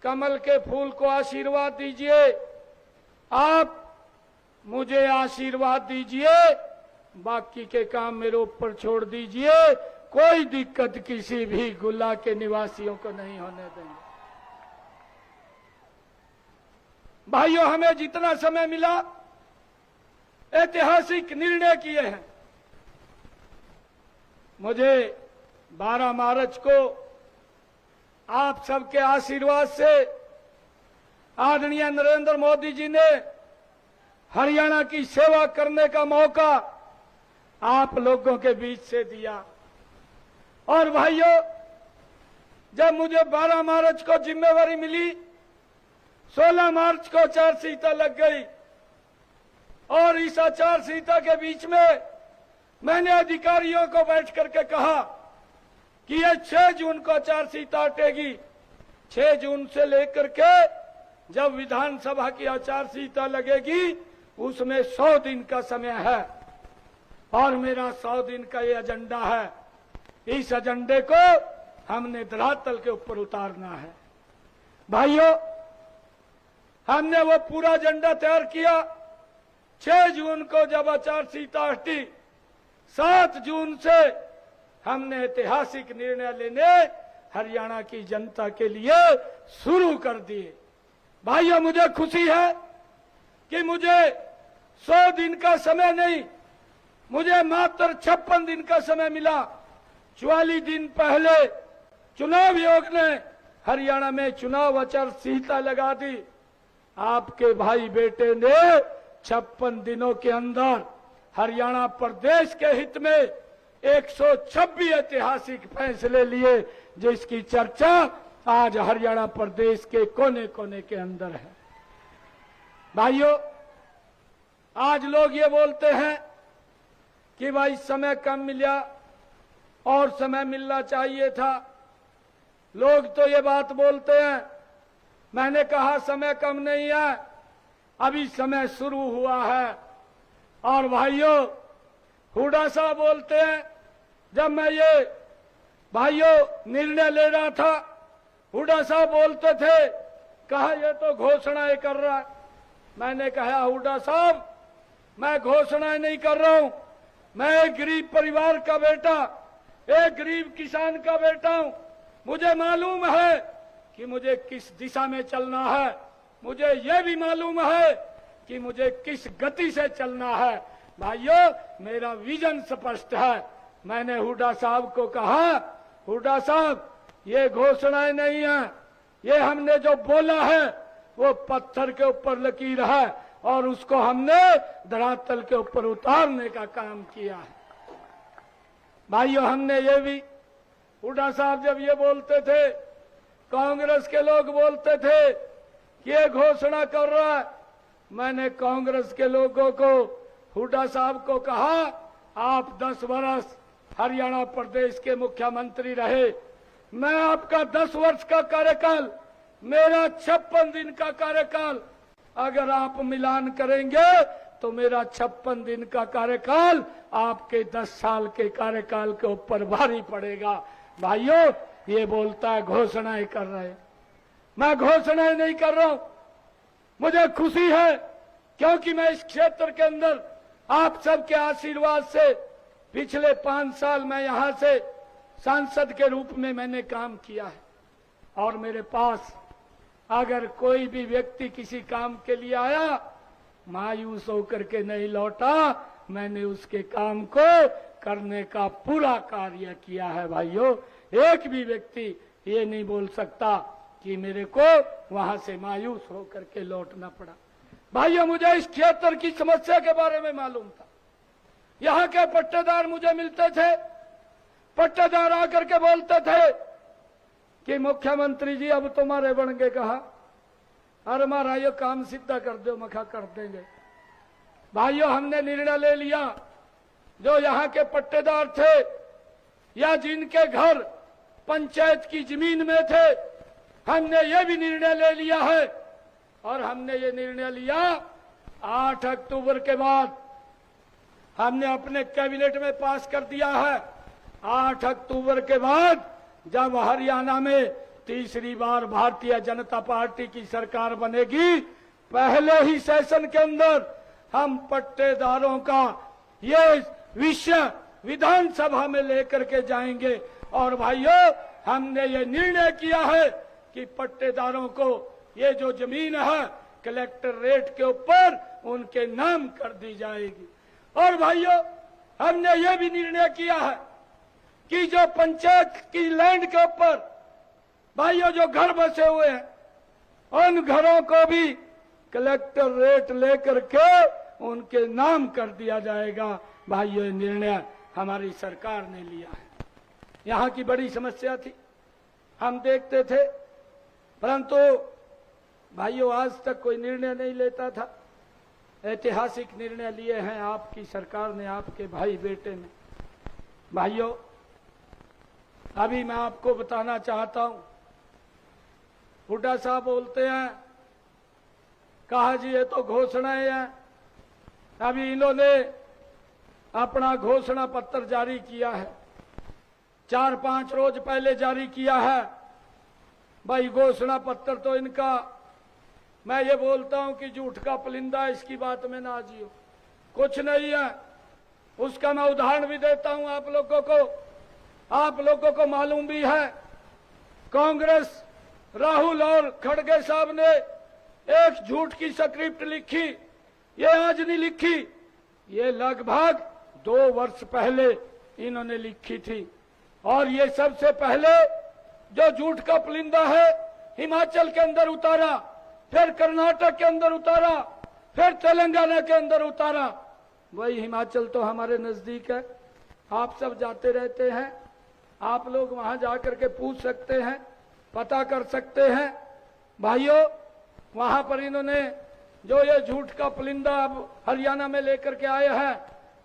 कमल के फूल को आशीर्वाद दीजिए, आप मुझे आशीर्वाद दीजिए, बाकी के काम मेरे ऊपर छोड़ दीजिए। कोई दिक्कत किसी भी गुला के निवासियों को नहीं होने देंगे। भाइयों, हमें जितना समय मिला ऐतिहासिक निर्णय किए हैं। मुझे 12 मार्च को आप सबके आशीर्वाद से आदरणीय नरेंद्र मोदी जी ने हरियाणा की सेवा करने का मौका आप लोगों के बीच से दिया। और भाइयों, जब मुझे 12 मार्च को जिम्मेवारी मिली, 16 मार्च को आचारसंहिता लग गई और इस आचारसंहिता के बीच में मैंने अधिकारियों को बैठ करके कहा कि ये 6 जून को आचारसंहिता हटेगी। 6 जून से लेकर के जब विधानसभा की आचारसंहिता लगेगी उसमें 100 दिन का समय है और मेरा 100 दिन का ये एजेंडा है। इस एजेंडे को हमने धरातल के ऊपर उतारना है। भाइयों, हमने वो पूरा एजेंडा तैयार किया। 6 जून को जब आचारसंहिता हटी, 7 जून से हमने ऐतिहासिक निर्णय लेने हरियाणा की जनता के लिए शुरू कर दिए। भाइयों, मुझे खुशी है कि मुझे 100 दिन का समय नहीं, मुझे मात्र 56 दिन का समय मिला। 44 दिन पहले चुनाव आयोग ने हरियाणा में चुनाव आचार संहिता लगा दी। आपके भाई बेटे ने 56 दिनों के अंदर हरियाणा प्रदेश के हित में 126 ऐतिहासिक फैसले लिए, जिसकी चर्चा आज हरियाणा प्रदेश के कोने कोने के अंदर है। भाइयों, आज लोग ये बोलते हैं कि भाई समय कम मिला और समय मिलना चाहिए था। लोग तो ये बात बोलते हैं। मैंने कहा समय कम नहीं है, अभी समय शुरू हुआ है। और भाइयों, हुड्डा साहब बोलते हैं, जब मैं ये भाइयों निर्णय ले रहा था, हुड्डा साहब बोलते थे, कहा ये तो घोषणाएं कर रहा है। मैंने कहा हुड्डा साहब, मैं घोषणाएं नहीं कर रहा हूं, मैं एक गरीब परिवार का बेटा, एक गरीब किसान का बेटा हूं। मुझे मालूम है कि मुझे किस दिशा में चलना है, मुझे यह भी मालूम है कि मुझे किस गति से चलना है। भाइयों, मेरा विजन स्पष्ट है। मैंने हुड्डा साहब को कहा, हुड्डा साहब ये घोषणाएं नहीं है, ये हमने जो बोला है वो पत्थर के ऊपर लकीर है और उसको हमने धरातल के ऊपर उतारने का काम किया है। भाइयों, हमने ये भी, हुड्डा साहब जब ये बोलते थे, कांग्रेस के लोग बोलते थे कि ये घोषणा कर रहा है, मैंने कांग्रेस के लोगों को, हुड्डा साहब को कहा, आप 10 वर्ष हरियाणा प्रदेश के मुख्यमंत्री रहे, मैं आपका 10 वर्ष का कार्यकाल, मेरा 56 दिन का कार्यकाल अगर आप मिलान करेंगे तो मेरा 56 दिन का कार्यकाल आपके 10 साल के कार्यकाल के ऊपर भारी पड़ेगा। भाइयों, ये बोलता है घोषणाएं कर रहे हैं, मैं घोषणाएं नहीं कर रहा हूं। मुझे खुशी है क्योंकि मैं इस क्षेत्र के अंदर आप सबके आशीर्वाद से पिछले 5 साल मैं यहां से सांसद के रूप में मैंने काम किया है और मेरे पास अगर कोई भी व्यक्ति किसी काम के लिए आया, मायूस होकर के नहीं लौटा, मैंने उसके काम को करने का पूरा कार्य किया है। भाइयों, एक भी व्यक्ति ये नहीं बोल सकता कि मेरे को वहां से मायूस होकर के लौटना पड़ा। भाइयों, मुझे इस क्षेत्र की समस्या के बारे में मालूम था। यहाँ के पट्टेदार मुझे मिलते थे, पट्टेदार आकर के बोलते थे कि मुख्यमंत्री जी अब तुम्हारे बन गए। कहा, अरे मारा ये काम सीधा कर दो। मखा कर देंगे। भाइयों, हमने निर्णय ले लिया, जो यहाँ के पट्टेदार थे या जिनके घर पंचायत की जमीन में थे, हमने ये भी निर्णय ले लिया है। और हमने ये निर्णय लिया 8 अक्टूबर के बाद हमने अपने कैबिनेट में पास कर दिया है। 8 अक्टूबर के बाद जब हरियाणा में तीसरी बार भारतीय जनता पार्टी की सरकार बनेगी, पहले ही सेशन के अंदर हम पट्टेदारों का ये विषय विधानसभा में लेकर के जाएंगे। और भाइयों, हमने ये निर्णय किया है कि पट्टेदारों को ये जो जमीन है कलेक्टर रेट के ऊपर उनके नाम कर दी जाएगी। और भाइयों, हमने ये भी निर्णय किया है कि जो पंचायत की लैंड के ऊपर भाइयों जो घर बसे हुए हैं, उन घरों को भी कलेक्टर रेट लेकर के उनके नाम कर दिया जाएगा। भाइयों, ये निर्णय हमारी सरकार ने लिया है। यहाँ की बड़ी समस्या थी, हम देखते थे, परंतु भाइयों आज तक कोई निर्णय नहीं लेता था। ऐतिहासिक निर्णय लिए हैं आपकी सरकार ने, आपके भाई बेटे ने। भाइयों, अभी मैं आपको बताना चाहता हूं, हुड्डा साहब बोलते हैं, कहा जी ये तो घोषणाएं हैं। अभी इन्होंने अपना घोषणा पत्र जारी किया है, 4-5 रोज पहले जारी किया है। भाई, घोषणा पत्र तो इनका, मैं ये बोलता हूं कि झूठ का पुलिंदा, इसकी बात में ना जियो, कुछ नहीं है। उसका मैं उदाहरण भी देता हूं आप लोगों को, आप लोगों को मालूम भी है। कांग्रेस राहुल और खड़गे साहब ने एक झूठ की स्क्रिप्ट लिखी, ये आज नहीं लिखी, ये लगभग 2 वर्ष पहले इन्होंने लिखी थी। और ये सबसे पहले जो झूठ का पुलिंदा है हिमाचल के अंदर उतारा, फिर कर्नाटक के अंदर उतारा, फिर तेलंगाना के अंदर उतारा। वही हिमाचल तो हमारे नजदीक है, आप सब जाते रहते हैं, आप लोग वहां जाकर के पूछ सकते हैं, पता कर सकते हैं। भाइयों, वहां पर इन्होंने जो ये झूठ का पुलिंदा अब हरियाणा में लेकर के आए हैं,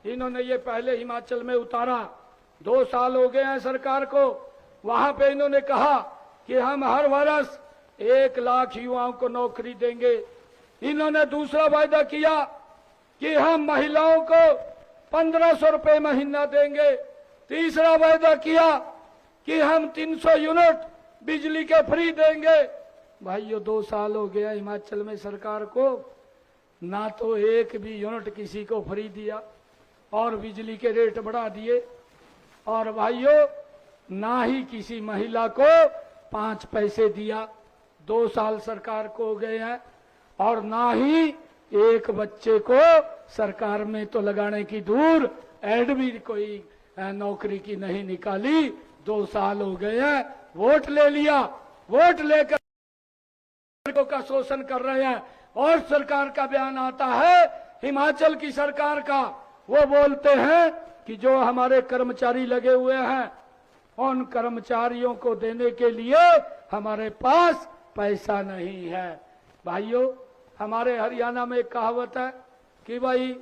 इन्होंने ये पहले हिमाचल में उतारा। 2 साल हो गए हैं सरकार को। वहां पे इन्होंने कहा कि हम हर वर्ष 1 लाख युवाओं को नौकरी देंगे। इन्होंने दूसरा वायदा किया कि हम महिलाओं को 1500 रुपए महीना देंगे। तीसरा वायदा किया कि हम 300 यूनिट बिजली के फ्री देंगे। भाइयों, 2 साल हो गया हिमाचल में सरकार को, ना तो एक भी यूनिट किसी को फ्री दिया और बिजली के रेट बढ़ा दिए। और भाइयों, ना ही किसी महिला को 5 पैसे दिया। 2 साल सरकार को हो गए हैं, और ना ही एक बच्चे को सरकार में तो लगाने की दूर ऐड भी कोई नौकरी की नहीं निकाली। 2 साल हो गए हैं, वोट ले लिया, वोट लेकर का शोषण कर रहे हैं। और सरकार का बयान आता है हिमाचल की सरकार का, वो बोलते हैं कि जो हमारे कर्मचारी लगे हुए हैं उन कर्मचारियों को देने के लिए हमारे पास पैसा नहीं है। भाइयों, हमारे हरियाणा में एक कहावत है कि भाई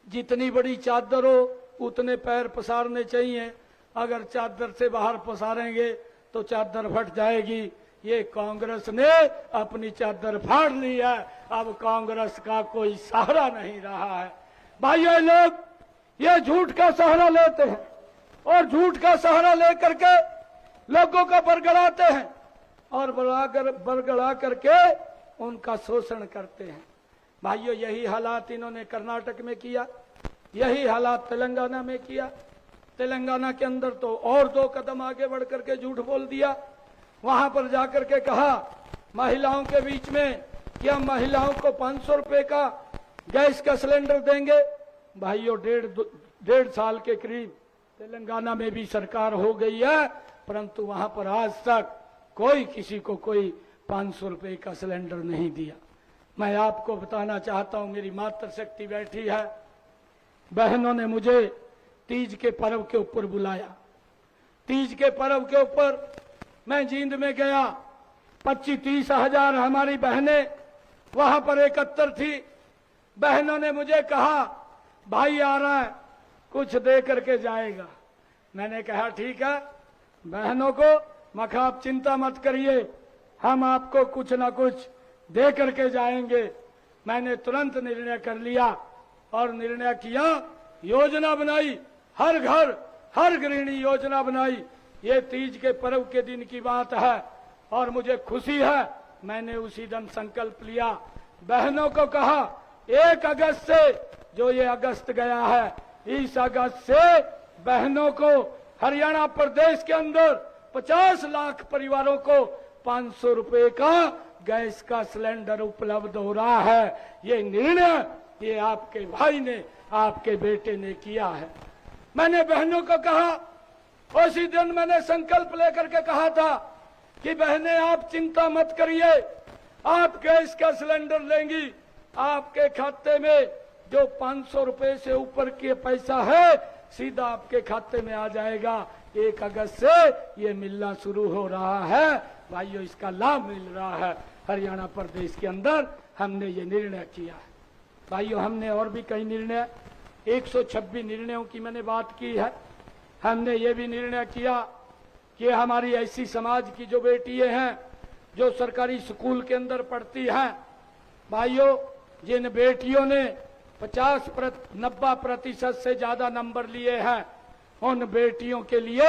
जितनी बड़ी चादर हो उतने पैर पसारने चाहिए, अगर चादर से बाहर पसारेंगे तो चादर फट जाएगी। ये कांग्रेस ने अपनी चादर फाड़ ली है, अब कांग्रेस का कोई सहारा नहीं रहा है। भाइयों, लोग ये झूठ का सहारा लेते हैं और झूठ का सहारा लेकर के लोगों को बरगड़ाते हैं और बरगड़ा करके उनका शोषण करते हैं। भाइयों, यही हालात इन्होंने कर्नाटक में किया, यही हालात तेलंगाना में किया। तेलंगाना के अंदर तो और 2 कदम आगे बढ़ करके झूठ बोल दिया। वहां पर जाकर के कहा महिलाओं के बीच में कि हम महिलाओं को 500 रुपए का गैस का सिलेंडर देंगे। भाइयों, 1.5 साल के करीब तेलंगाना में भी सरकार हो गई है, परंतु वहां पर आज तक कोई किसी को कोई 500 रुपए का सिलेंडर नहीं दिया। मैं आपको बताना चाहता हूं, मेरी मातृशक्ति बैठी है। बहनों ने मुझे तीज के पर्व के ऊपर बुलाया। तीज के पर्व के ऊपर मैं जींद में गया। 25-30 हजार हमारी बहनें वहां पर एकत्र थी। बहनों ने मुझे कहा, भाई आ रहा है, कुछ दे करके जाएगा। मैंने कहा ठीक है। बहनों को मैं कहा, आप चिंता मत करिए, हम आपको कुछ ना कुछ दे करके जाएंगे। मैंने तुरंत निर्णय कर लिया और निर्णय किया, योजना बनाई, हर घर हर गृहिणी योजना बनाई। ये तीज के पर्व के दिन की बात है और मुझे खुशी है, मैंने उसी दिन संकल्प लिया। बहनों को कहा 1 अगस्त से, जो ये अगस्त गया है, इस अगस्त से बहनों को हरियाणा प्रदेश के अंदर 50 लाख परिवारों को 500 रुपए का गैस का सिलेंडर उपलब्ध हो रहा है। ये निर्णय ये आपके भाई ने, आपके बेटे ने किया है। मैंने बहनों को कहा, उसी दिन मैंने संकल्प लेकर के कहा था कि बहनें आप चिंता मत करिए, आप गैस का सिलेंडर लेंगी, आपके खाते में जो 500 रुपए से ऊपर के पैसा है सीधा आपके खाते में आ जाएगा। 1 अगस्त से ये मिलना शुरू हो रहा है। भाइयों, इसका लाभ मिल रहा है। हरियाणा प्रदेश के अंदर हमने ये निर्णय किया है। भाइयों, हमने और भी कई निर्णय, 126 निर्णयों की मैंने बात की है। हमने ये भी निर्णय किया कि हमारी ऐसी समाज की जो बेटियां हैं, जो सरकारी स्कूल के अंदर पढ़ती हैं, भाइयों, जिन बेटियों ने 90% से ज्यादा नंबर लिए हैं, उन बेटियों के लिए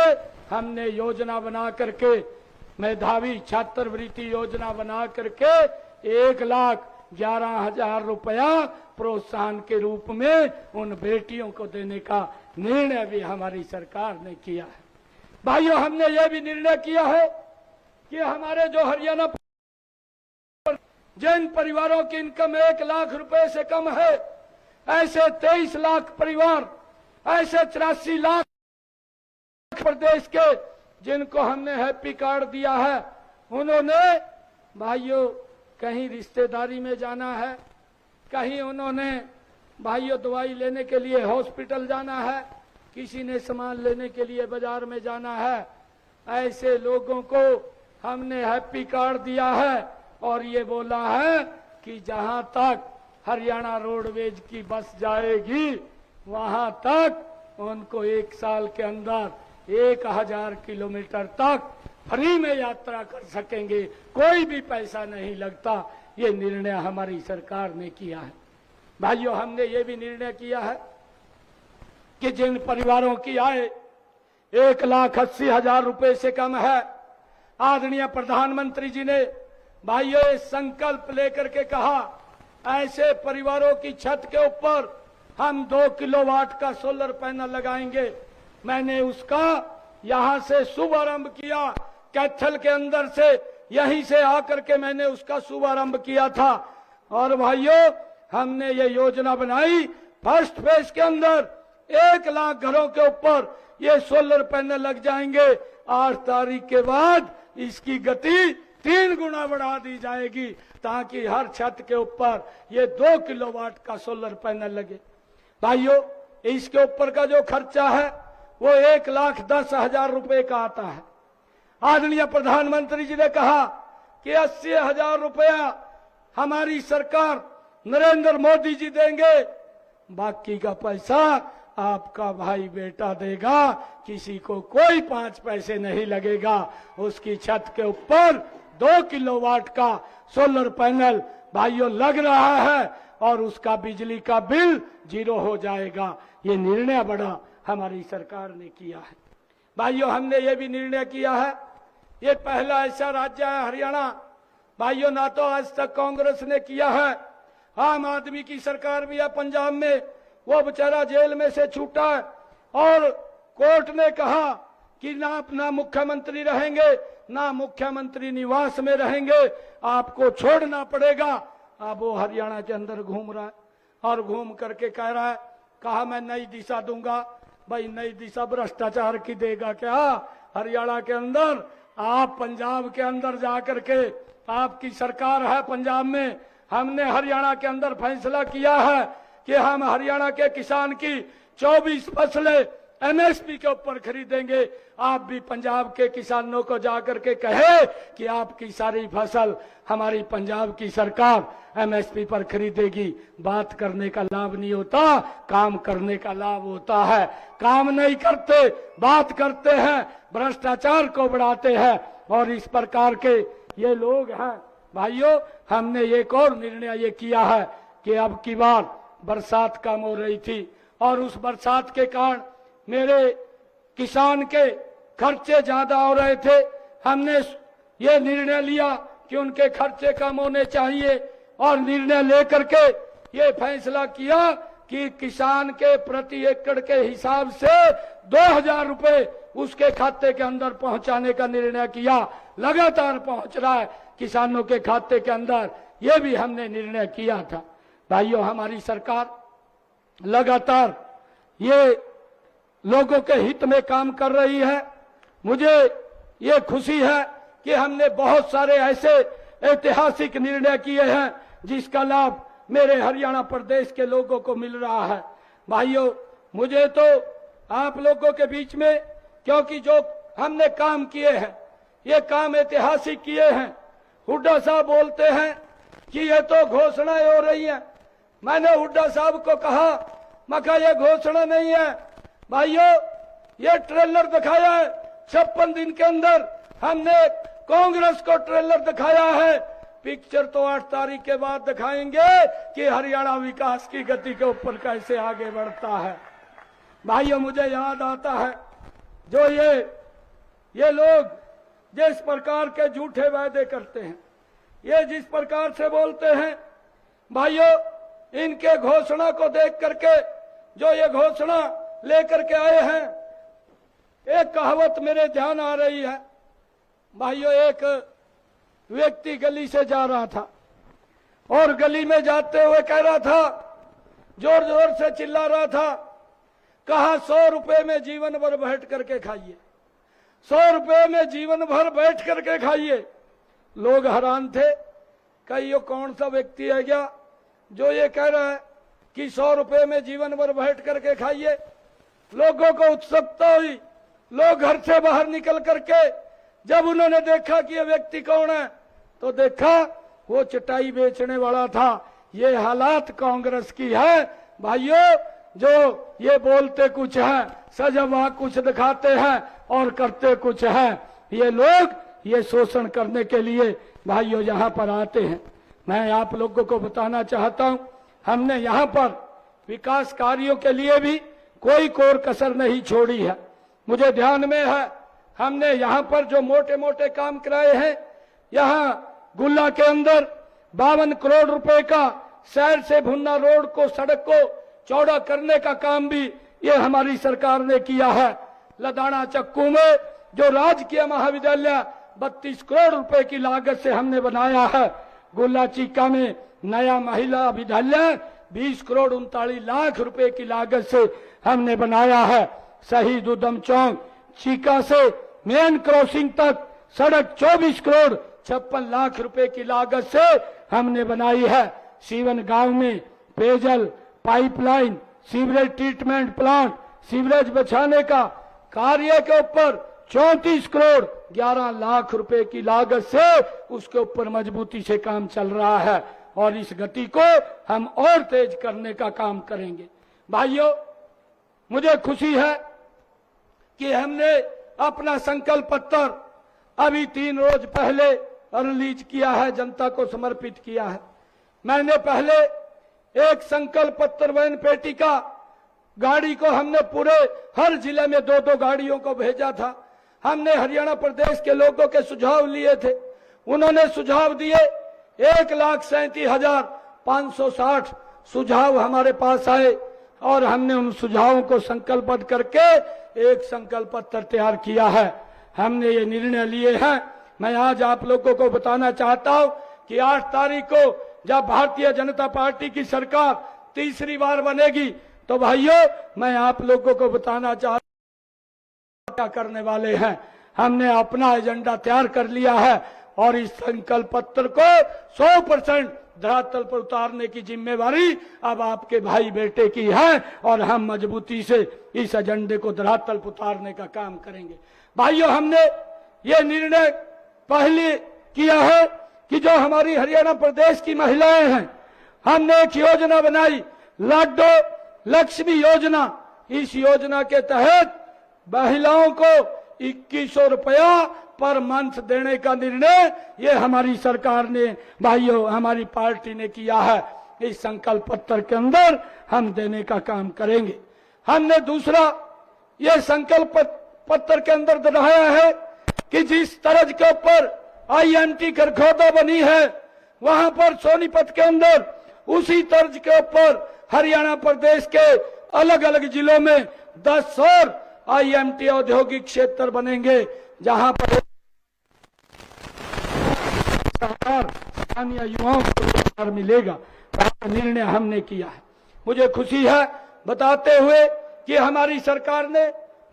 हमने योजना बना करके, मेधावी छात्रवृत्ति योजना बना करके 1,11,000 रुपया प्रोत्साहन के रूप में उन बेटियों को देने का निर्णय भी हमारी सरकार ने किया है। भाइयों, हमने यह भी निर्णय किया है कि हमारे जो हरियाणा जिन परिवारों की इनकम 1 लाख रुपए से कम है, ऐसे 23 लाख परिवार, ऐसे 84 लाख प्रदेश के जिनको हमने हैप्पी कार्ड दिया है, उन्होंने भाइयों कहीं रिश्तेदारी में जाना है, कहीं उन्होंने भाइयों दवाई लेने के लिए हॉस्पिटल जाना है, किसी ने सामान लेने के लिए बाजार में जाना है, ऐसे लोगों को हमने हैप्पी कार्ड दिया है और ये बोला है कि जहां तक हरियाणा रोडवेज की बस जाएगी वहां तक उनको 1 साल के अंदर 1000 किलोमीटर तक फ्री में यात्रा कर सकेंगे, कोई भी पैसा नहीं लगता। ये निर्णय हमारी सरकार ने किया है। भाइयों, हमने ये भी निर्णय किया है कि जिन परिवारों की आय 1,80,000 रुपए से कम है, आदरणीय प्रधानमंत्री जी ने भाइयों ये संकल्प लेकर के कहा, ऐसे परिवारों की छत के ऊपर हम 2 किलोवाट का सोलर पैनल लगाएंगे। मैंने उसका यहां से शुभारंभ किया, कैथल के अंदर से, यहीं से आकर के मैंने उसका शुभारंभ किया था। और भाइयों, हमने ये योजना बनाई, फर्स्ट फेज के अंदर 1 लाख घरों के ऊपर ये सोलर पैनल लग जाएंगे। 8 तारीख के बाद इसकी गति 3 गुना बढ़ा दी जाएगी ताकि हर छत के ऊपर ये 2 किलोवाट का सोलर पैनल लगे। भाइयों, इसके ऊपर का जो खर्चा है वो 1,10,000 रुपए का आता है। आदरणीय प्रधानमंत्री जी ने कहा कि 80,000 रुपया हमारी सरकार नरेंद्र मोदी जी देंगे, बाकी का पैसा आपका भाई बेटा देगा, किसी को कोई 5 पैसे नहीं लगेगा। उसकी छत के ऊपर 2 किलोवाट का सोलर पैनल भाइयों लग रहा है और उसका बिजली का बिल 0 हो जाएगा। ये निर्णय बड़ा हमारी सरकार ने किया है। भाइयों, हमने ये भी निर्णय किया है, ये पहला ऐसा राज्य है हरियाणा, भाइयों, ना तो आज तक कांग्रेस ने किया है, आम आदमी की सरकार भी है पंजाब में, वो बेचारा जेल में से छूटा है और कोर्ट ने कहा कि ना अपना मुख्यमंत्री रहेंगे, ना मुख्यमंत्री निवास में रहेंगे, आपको छोड़ना पड़ेगा। अब वो हरियाणा के अंदर घूम रहा है और घूम करके कह रहा है, कहा मैं नई दिशा दूंगा। भाई, नई दिशा भ्रष्टाचार की देगा क्या? हरियाणा के अंदर आप पंजाब के अंदर जाकर के, आपकी सरकार है पंजाब में, हमने हरियाणा के अंदर फैसला किया है कि हम हरियाणा के किसान की 24 फसलें एमएसपी के ऊपर खरीदेंगे। आप भी पंजाब के किसानों को जाकर के कहे कि आपकी सारी फसल हमारी पंजाब की सरकार एमएसपी पर खरीदेगी। बात करने का लाभ नहीं होता, काम करने का लाभ होता है। काम नहीं करते, बात करते हैं, भ्रष्टाचार को बढ़ाते हैं, और इस प्रकार के ये लोग हैं। भाइयों, हमने एक और निर्णय ये किया है कि अब की बार बरसात कम हो रही थी और उस बरसात के कारण मेरे किसान के खर्चे ज्यादा हो रहे थे। हमने ये निर्णय लिया कि उनके खर्चे कम होने चाहिए और निर्णय लेकर के ये फैसला किया कि किसान के प्रति एकड़ के हिसाब से 2000 रुपए उसके खाते के अंदर पहुंचाने का निर्णय किया। लगातार पहुंच रहा है किसानों के खाते के अंदर, ये भी हमने निर्णय किया था। भाइयों, हमारी सरकार लगातार ये लोगों के हित में काम कर रही है। मुझे ये खुशी है कि हमने बहुत सारे ऐसे ऐतिहासिक निर्णय किए हैं जिसका लाभ मेरे हरियाणा प्रदेश के लोगों को मिल रहा है। भाइयों, मुझे तो आप लोगों के बीच में, क्योंकि जो हमने काम किए हैं ये काम ऐतिहासिक किए हैं। हुड्डा साहब बोलते हैं कि ये तो घोषणाएं हो रही हैं। मैंने हुड्डा साहब को कहा, मैं कहा ये घोषणा नहीं है भाइयों, ये ट्रेलर दिखाया है। 56 दिन के अंदर हमने कांग्रेस को ट्रेलर दिखाया है। पिक्चर तो 8 तारीख के बाद दिखाएंगे कि हरियाणा विकास की गति के ऊपर कैसे आगे बढ़ता है। भाइयों, मुझे याद आता है जो ये लोग जिस प्रकार के झूठे वायदे करते हैं, ये जिस प्रकार से बोलते हैं, भाइयों इनके घोषणा को देख करके जो ये घोषणा लेकर के आए हैं, एक कहावत मेरे ध्यान आ रही है। भाइयों, एक व्यक्ति गली से जा रहा था और गली में जाते हुए कह रहा था, जोर जोर से चिल्ला रहा था, कहा 100 रुपए में जीवन भर बैठ करके खाइए, 100 रुपए में जीवन भर बैठ करके खाइए। लोग हैरान थे, कहीं ये कौन सा व्यक्ति है क्या जो ये कह रहा है कि 100 रुपए में जीवन भर बैठ करके खाइए। लोगों को उत्सुकता हुई। लोग घर से बाहर निकल करके जब उन्होंने देखा कि ये व्यक्ति कौन है, तो देखा वो चटाई बेचने वाला था। ये हालात कांग्रेस की है। भाइयों, जो ये बोलते कुछ है, सजवा कुछ दिखाते हैं और करते कुछ है। ये लोग ये शोषण करने के लिए भाइयों यहाँ पर आते हैं। मैं आप लोगों को बताना चाहता हूँ, हमने यहाँ पर विकास कार्यों के लिए भी कोई कोर कसर नहीं छोड़ी है। मुझे ध्यान में है, हमने यहाँ पर जो मोटे मोटे काम कराए हैं, यहाँ गुल्ला के अंदर 52 करोड़ रुपए का शहर से भुन्ना रोड को, सड़क को चौड़ा करने का काम भी ये हमारी सरकार ने किया है। लदाना चक्कू में जो राजकीय महाविद्यालय 32 करोड़ रुपए की लागत से हमने बनाया है। गुल्ला चीका में नया महिला विद्यालय 20 करोड़ 39 लाख रुपए की लागत से हमने बनाया है। शहीद उधम चौक चीका से मेन क्रॉसिंग तक सड़क 24 करोड़ 56 लाख रुपए की लागत से हमने बनाई है। सीवन गांव में पेयजल pipeline, sewerage treatment plant, sewerage बचाने का कार्य के ऊपर 34 करोड़ 11 लाख रुपए की लागत से उसके ऊपर मजबूती से काम चल रहा है और इस गति को हम और तेज करने का काम करेंगे। भाइयों, मुझे खुशी है कि हमने अपना संकल्प पत्र अभी 3 रोज पहले रिलीज किया है, जनता को समर्पित किया है। मैंने पहले एक संकल्प पत्र वैन पेटी का गाड़ी को हमने पूरे हर जिले में 2-2 गाड़ियों को भेजा था। हमने हरियाणा प्रदेश के लोगों के सुझाव लिए थे, उन्होंने सुझाव दिए। 1,37,560 सुझाव हमारे पास आए और हमने उन सुझावों को संकल्पबद्ध करके एक संकल्प पत्र तैयार किया है। हमने ये निर्णय लिए हैं। मैं आज आप लोगों को बताना चाहता हूं कि 8 तारीख को जब भारतीय जनता पार्टी की सरकार तीसरी बार बनेगी, तो भाइयों मैं आप लोगों को बताना चाहता हूं क्या करने वाले हैं। हमने अपना एजेंडा तैयार कर लिया है और इस संकल्प पत्र को 100% धरातल पर उतारने की जिम्मेवारी अब आपके भाई बेटे की है और हम मजबूती से इस एजेंडे को धरातल पर उतारने का काम करेंगे। भाइयों, हमने ये निर्णय पहले किया है कि जो हमारी हरियाणा प्रदेश की महिलाएं हैं, हमने एक योजना बनाई, लाडो लक्ष्मी योजना। इस योजना के तहत महिलाओं को 2100 रुपया पर मंथ देने का निर्णय ये हमारी सरकार ने, भाइयों, हमारी पार्टी ने किया है। इस संकल्प पत्र के अंदर हम देने का काम करेंगे। हमने दूसरा ये संकल्प पत्र के अंदर दोहराया है कि जिस तर्ज के ऊपर IMT खरखोदा बनी है, वहां पर सोनीपत के अंदर उसी तर्ज के ऊपर हरियाणा प्रदेश के अलग अलग जिलों में 10 और IMT औद्योगिक क्षेत्र बनेंगे, जहां पर स्थानीय युवाओं को रोजगार मिलेगा। निर्णय हमने किया है। मुझे खुशी है बताते हुए कि हमारी सरकार ने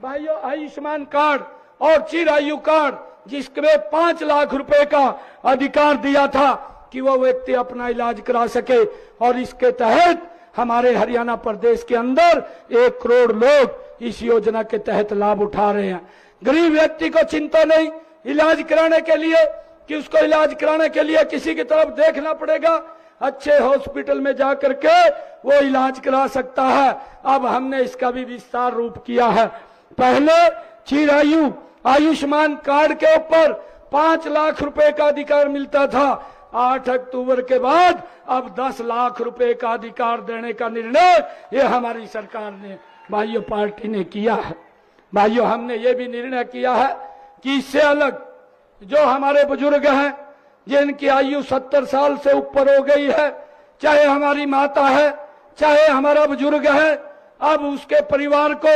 भाइयों आयुष्मान कार्ड और चिरायु कार्ड, जिसमें 5 लाख रुपए का अधिकार दिया था कि वो व्यक्ति अपना इलाज करा सके, और इसके तहत हमारे हरियाणा प्रदेश के अंदर 1 करोड़ लोग इस योजना के तहत लाभ उठा रहे हैं। गरीब व्यक्ति को चिंता नहीं इलाज कराने के लिए कि उसको इलाज कराने के लिए किसी की तरफ देखना पड़ेगा, अच्छे हॉस्पिटल में जाकर के वो इलाज करा सकता है। अब हमने इसका भी विस्तार रूप किया है। पहले चिरायु आयुष्मान कार्ड के ऊपर 5 लाख रुपए का अधिकार मिलता था। 8 अक्टूबर के बाद अब 10 लाख रुपए का अधिकार देने का निर्णय ये हमारी सरकार ने, भाइयों, पार्टी ने किया है। भाइयों, हमने ये भी निर्णय किया है कि इससे अलग जो हमारे बुजुर्ग हैं, जिनकी आयु 70 साल से ऊपर हो गई है, चाहे हमारी माता है, चाहे हमारा बुजुर्ग है, अब उसके परिवार को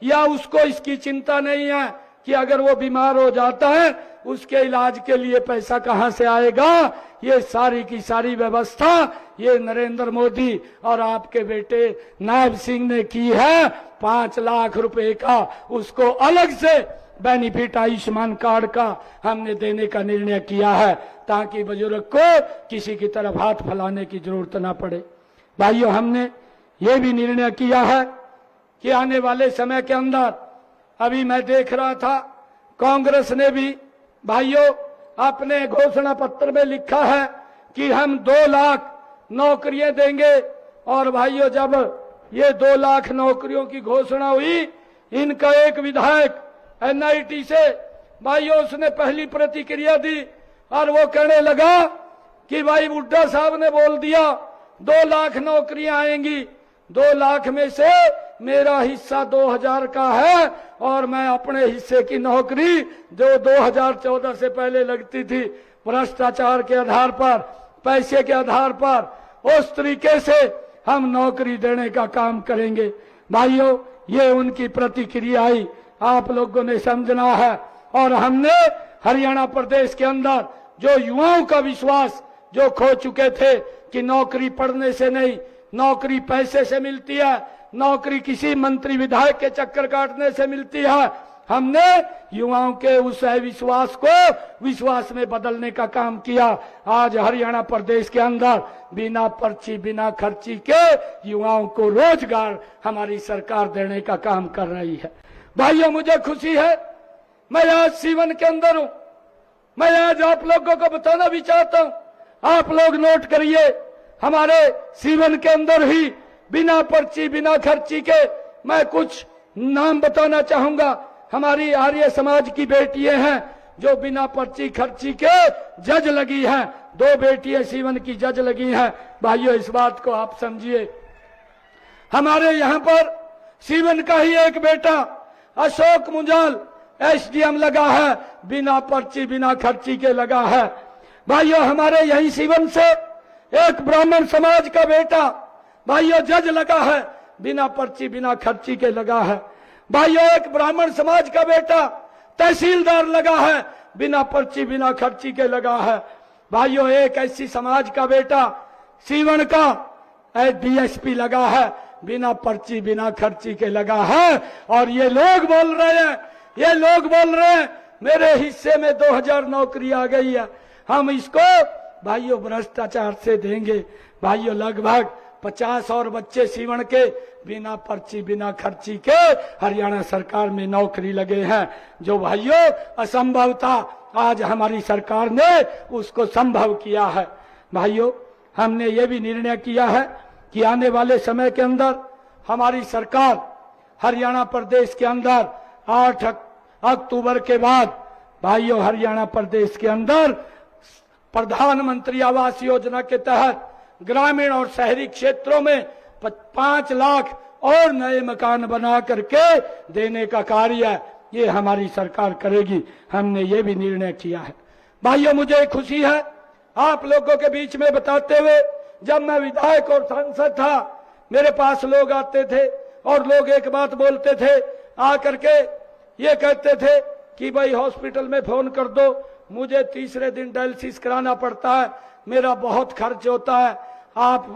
या उसको इसकी चिंता नहीं है कि अगर वो बीमार हो जाता है उसके इलाज के लिए पैसा कहां से आएगा। ये सारी की सारी व्यवस्था ये नरेंद्र मोदी और आपके बेटे नायब सिंह ने की है। 5 लाख रुपए का उसको अलग से बेनिफिट आयुष्मान कार्ड का हमने देने का निर्णय किया है, ताकि बुजुर्ग को किसी की तरफ हाथ फैलाने की जरूरत ना पड़े। भाइयों, हमने ये भी निर्णय किया है कि आने वाले समय के अंदर, अभी मैं देख रहा था कांग्रेस ने भी भाइयों अपने घोषणा पत्र में लिखा है कि हम 2 लाख नौकरियां देंगे। और भाइयों, जब ये 2 लाख नौकरियों की घोषणा हुई, इनका एक विधायक NIT से भाइयों उसने पहली प्रतिक्रिया दी और वो कहने लगा कि भाई बुड्ढा साहब ने बोल दिया 2 लाख नौकरियां आएंगी, 2 लाख में से मेरा हिस्सा 2000 का है और मैं अपने हिस्से की नौकरी जो 2014 से पहले लगती थी भ्रष्टाचार के आधार पर, पैसे के आधार पर, उस तरीके से हम नौकरी देने का काम करेंगे। भाइयों, ये उनकी प्रतिक्रिया आई, आप लोगों ने समझना है। और हमने हरियाणा प्रदेश के अंदर जो युवाओं का विश्वास जो खो चुके थे कि नौकरी पढ़ने से नहीं, नौकरी पैसे से मिलती है, नौकरी किसी मंत्री विधायक के चक्कर काटने से मिलती है, हमने युवाओं के उस विश्वास को विश्वास में बदलने का काम किया। आज हरियाणा प्रदेश के अंदर बिना पर्ची बिना खर्ची के युवाओं को रोजगार हमारी सरकार देने का काम कर रही है। भाइयों, मुझे खुशी है, मैं आज सीवन के अंदर हूं। मैं आज आप लोगों को बताना भी चाहता हूं, आप लोग नोट करिए, हमारे सीवन के अंदर ही बिना पर्ची बिना खर्ची के मैं कुछ नाम बताना चाहूंगा। हमारी आर्य समाज की बेटियां हैं जो बिना पर्ची खर्ची के जज लगी हैं। 2 बेटियां सीवन की जज लगी हैं। भाइयों, इस बात को आप समझिए। हमारे यहाँ पर सीवन का ही एक बेटा अशोक मुंजाल SDM लगा है, बिना पर्ची बिना खर्ची के लगा है। भाइयों, हमारे यही सीवन से एक ब्राह्मण समाज का बेटा भाइयों जज लगा है, बिना पर्ची बिना खर्ची के लगा है। भाइयों, एक ब्राह्मण समाज का बेटा तहसीलदार लगा है, बिना पर्ची बिना खर्ची के लगा है। भाइयों, एक ऐसी समाज का बेटा सीवन का DSP लगा है, बिना पर्ची बिना खर्ची के लगा है। और ये लोग बोल रहे हैं मेरे हिस्से में 2000 नौकरी आ गई है। हम इसको भाइयों भ्रष्टाचार से देंगे। भाइयों लगभग 50 और बच्चे सीवन के बिना पर्ची बिना खर्ची के हरियाणा सरकार में नौकरी लगे हैं, जो भाइयों असंभव था, आज हमारी सरकार ने उसको संभव किया है। भाइयों हमने ये भी निर्णय किया है कि आने वाले समय के अंदर हमारी सरकार हरियाणा प्रदेश के अंदर 8 अक्टूबर के बाद भाइयों हरियाणा प्रदेश के अंदर प्रधानमंत्री आवास योजना के तहत ग्रामीण और शहरी क्षेत्रों में 5 लाख और नए मकान बना करके देने का कार्य ये हमारी सरकार करेगी। हमने ये भी निर्णय किया है। भाइयों मुझे खुशी है आप लोगों के बीच में बताते हुए, जब मैं विधायक और सांसद था मेरे पास लोग आते थे और लोग एक बात बोलते थे, आकर के ये कहते थे कि भाई हॉस्पिटल में फोन कर दो, मुझे तीसरे दिन डायलिसिस कराना पड़ता है, मेरा बहुत खर्च होता है, आप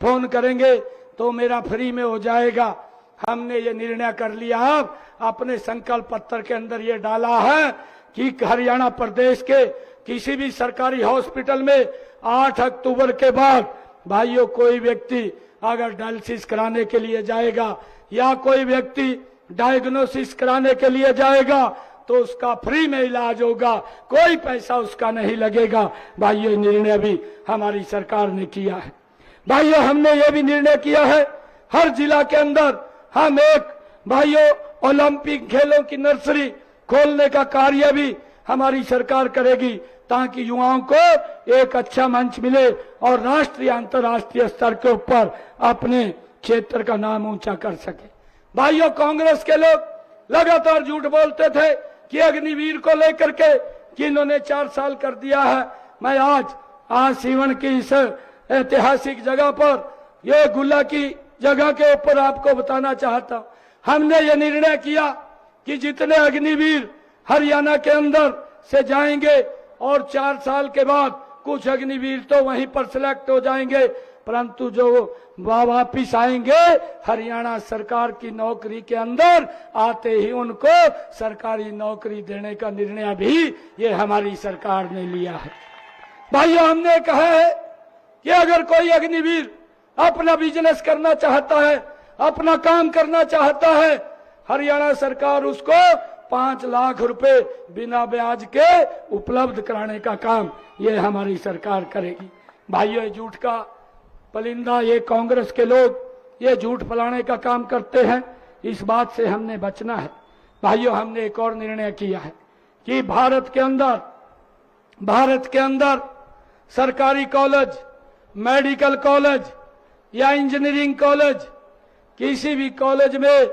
फोन करेंगे तो मेरा फ्री में हो जाएगा। हमने ये निर्णय कर लिया, अब अपने संकल्प पत्र के अंदर ये डाला है कि हरियाणा प्रदेश के किसी भी सरकारी हॉस्पिटल में 8 अक्टूबर के बाद भाइयों कोई व्यक्ति अगर डायलिसिस कराने के लिए जाएगा या कोई व्यक्ति डायग्नोसिस कराने के लिए जाएगा तो उसका फ्री में इलाज होगा, कोई पैसा उसका नहीं लगेगा। भाइयों निर्णय भी हमारी सरकार ने किया है। भाइयों हमने ये भी निर्णय किया है हर जिला के अंदर हम एक भाइयों ओलंपिक खेलों की नर्सरी खोलने का कार्य भी हमारी सरकार करेगी, ताकि युवाओं को एक अच्छा मंच मिले और राष्ट्रीय अंतर्राष्ट्रीय स्तर के ऊपर अपने क्षेत्र का नाम ऊंचा कर सके। भाइयों कांग्रेस के लोग लगातार झूठ बोलते थे कि अग्निवीर को लेकर के कि इन्होंने 4 साल कर दिया है। मैं आज सीवन की इस ऐतिहासिक जगह पर ये गुल्ला की जगह के ऊपर आपको बताना चाहता हूं, हमने ये निर्णय किया कि जितने अग्निवीर हरियाणा के अंदर से जाएंगे और 4 साल के बाद कुछ अग्निवीर तो वहीं पर सिलेक्ट हो जाएंगे, परंतु जो वापिस आएंगे हरियाणा सरकार की नौकरी के अंदर आते ही उनको सरकारी नौकरी देने का निर्णय भी ये हमारी सरकार ने लिया है। भाइयों हमने कहा है कि अगर कोई अग्निवीर अपना बिजनेस करना चाहता है, अपना काम करना चाहता है, हरियाणा सरकार उसको 5 लाख रुपए बिना ब्याज के उपलब्ध कराने का काम ये हमारी सरकार करेगी। भाइयों ये झूठ का पलिंदा ये कांग्रेस के लोग ये झूठ फैलाने का काम करते हैं, इस बात से हमने बचना है। भाइयों हमने एक और निर्णय किया है कि भारत के अंदर सरकारी कॉलेज, मेडिकल कॉलेज या इंजीनियरिंग कॉलेज, किसी भी कॉलेज में,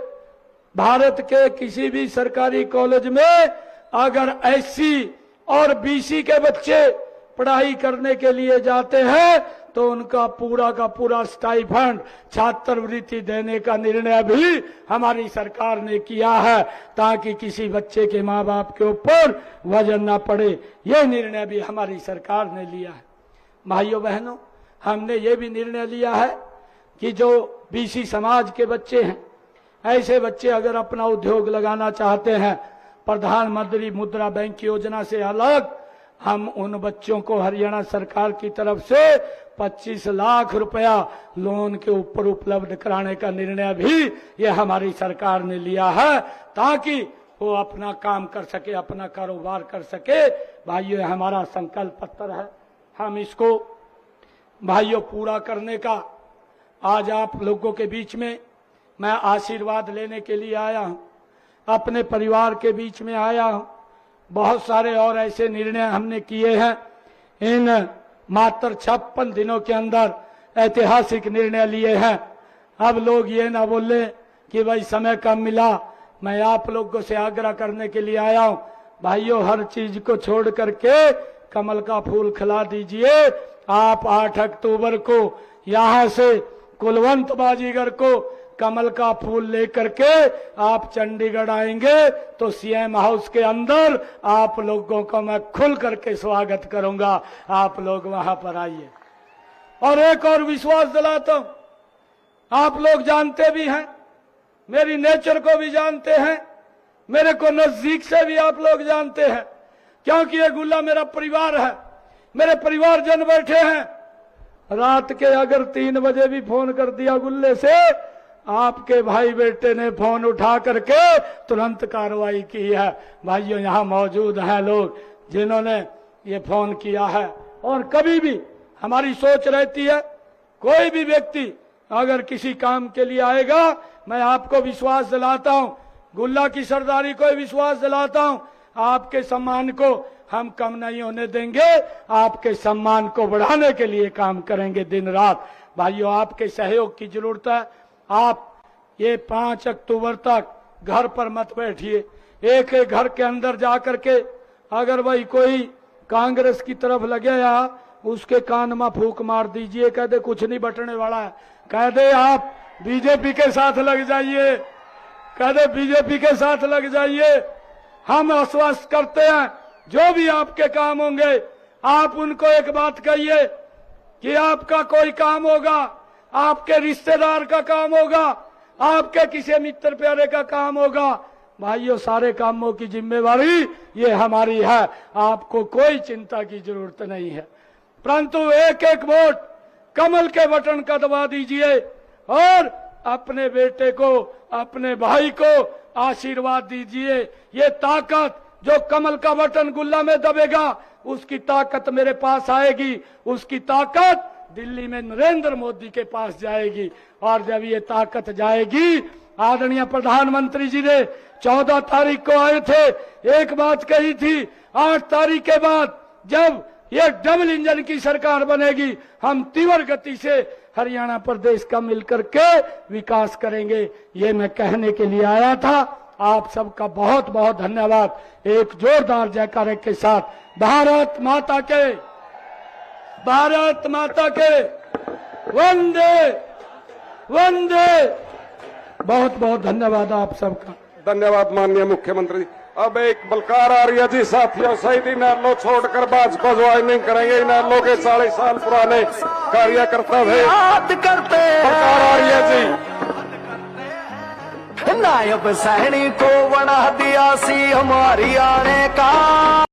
भारत के किसी भी सरकारी कॉलेज में अगर एससी और बीसी के बच्चे पढ़ाई करने के लिए जाते हैं तो उनका पूरा का पूरा स्टाइफंड छात्रवृत्ति देने का निर्णय भी हमारी सरकार ने किया है, ताकि किसी बच्चे के माँ बाप के ऊपर वजन ना पड़े। यह निर्णय भी हमारी सरकार ने लिया है। भाइयों बहनों हमने ये भी निर्णय लिया है कि जो बीसी समाज के बच्चे हैं, ऐसे बच्चे अगर अपना उद्योग लगाना चाहते हैं, प्रधानमंत्री मुद्रा बैंक योजना से अलग हम उन बच्चों को हरियाणा सरकार की तरफ से 25 लाख रुपया लोन के ऊपर उपलब्ध कराने का निर्णय भी ये हमारी सरकार ने लिया है, ताकि वो अपना काम कर सके, अपना कारोबार कर सके। भाइयों हमारा संकल्प पत्र है, हम इसको भाइयों पूरा करने का आज आप लोगों के बीच में मैं आशीर्वाद लेने के लिए आया हूं, अपने परिवार के बीच में आया हूं। बहुत सारे और ऐसे निर्णय हमने किए हैं, इन मात्र 56 दिनों के अंदर ऐतिहासिक निर्णय लिए हैं। अब लोग ये ना बोले कि भाई समय कम मिला, मैं आप लोगों से आग्रह करने के लिए आया हूं, भाइयों हर चीज को छोड़ करके कमल का फूल खिला दीजिए। आप 8 अक्टूबर को यहां से कुलवंत बाजीगर को कमल का फूल लेकर के आप चंडीगढ़ आएंगे तो सीएम हाउस के अंदर आप लोगों का मैं खुल करके स्वागत करूंगा। आप लोग वहां पर आइए। और एक और विश्वास दिलाता हूं, आप लोग जानते भी हैं, मेरी नेचर को भी जानते हैं, मेरे को नजदीक से भी आप लोग जानते हैं, क्योंकि ये गुल्ला मेरा परिवार है। मेरे परिवारजन बैठे हैं, रात के अगर 3 बजे भी फोन कर दिया गुल्ले से, आपके भाई बेटे ने फोन उठा करके तुरंत कार्रवाई की है। भाइयों, यहाँ मौजूद हैं लोग जिन्होंने ये फोन किया है। और कभी भी हमारी सोच रहती है, कोई भी व्यक्ति अगर किसी काम के लिए आएगा, मैं आपको विश्वास दिलाता हूं, गुल्ला की सरदारी को विश्वास दिलाता हूं, आपके सम्मान को हम कम नहीं होने देंगे, आपके सम्मान को बढ़ाने के लिए काम करेंगे दिन रात। भाइयों, आपके सहयोग की जरूरत है। आप ये 5 अक्टूबर तक घर पर मत बैठिए, एक एक घर के अंदर जाकर के अगर भाई कोई कांग्रेस की तरफ लगे या उसके कान में फूंक मार दीजिए, कह दे कुछ नहीं बटने वाला है, कह दे आप बीजेपी के साथ लग जाइए, कह दे बीजेपी के साथ लग जाइए। हम आश्वस्त करते हैं, जो भी आपके काम होंगे आप उनको एक बात कहिए कि आपका कोई काम होगा, आपके रिश्तेदार का काम होगा, आपके किसी मित्र प्यारे का काम होगा, भाइयों सारे कामों की जिम्मेवारी ये हमारी है, आपको कोई चिंता की जरूरत नहीं है। परंतु एक एक वोट कमल के बटन का दबा दीजिए और अपने बेटे को, अपने भाई को आशीर्वाद दीजिए। ये ताकत जो कमल का बटन गुल्ला में दबेगा, उसकी ताकत मेरे पास आएगी, उसकी ताकत दिल्ली में नरेंद्र मोदी के पास जाएगी। और जब ये ताकत जाएगी, आदरणीय प्रधानमंत्री जी ने 14 तारीख को आए थे, एक बात कही थी, 8 तारीख के बाद जब ये डबल इंजन की सरकार बनेगी, हम तीव्र गति से हरियाणा प्रदेश का मिलकर के विकास करेंगे। ये मैं कहने के लिए आया था। आप सबका बहुत बहुत धन्यवाद। एक जोरदार जयकारे के साथ भारत माता के, भारत माता के वंदे वंदे। बहुत बहुत धन्यवाद आप सबका। धन्यवाद माननीय मुख्यमंत्री जी। अब एक बलकार आ रही है जी साथियों, शहीद इनेलो छोड़कर भाजपा ज्वाइनिंग करेंगे। इनेलो के 40 साल पुराने कार्यकर्ता थे, याद करते बलकार आ रही है जी। नायब सैनिक को बना दिया सी हमारी आने का।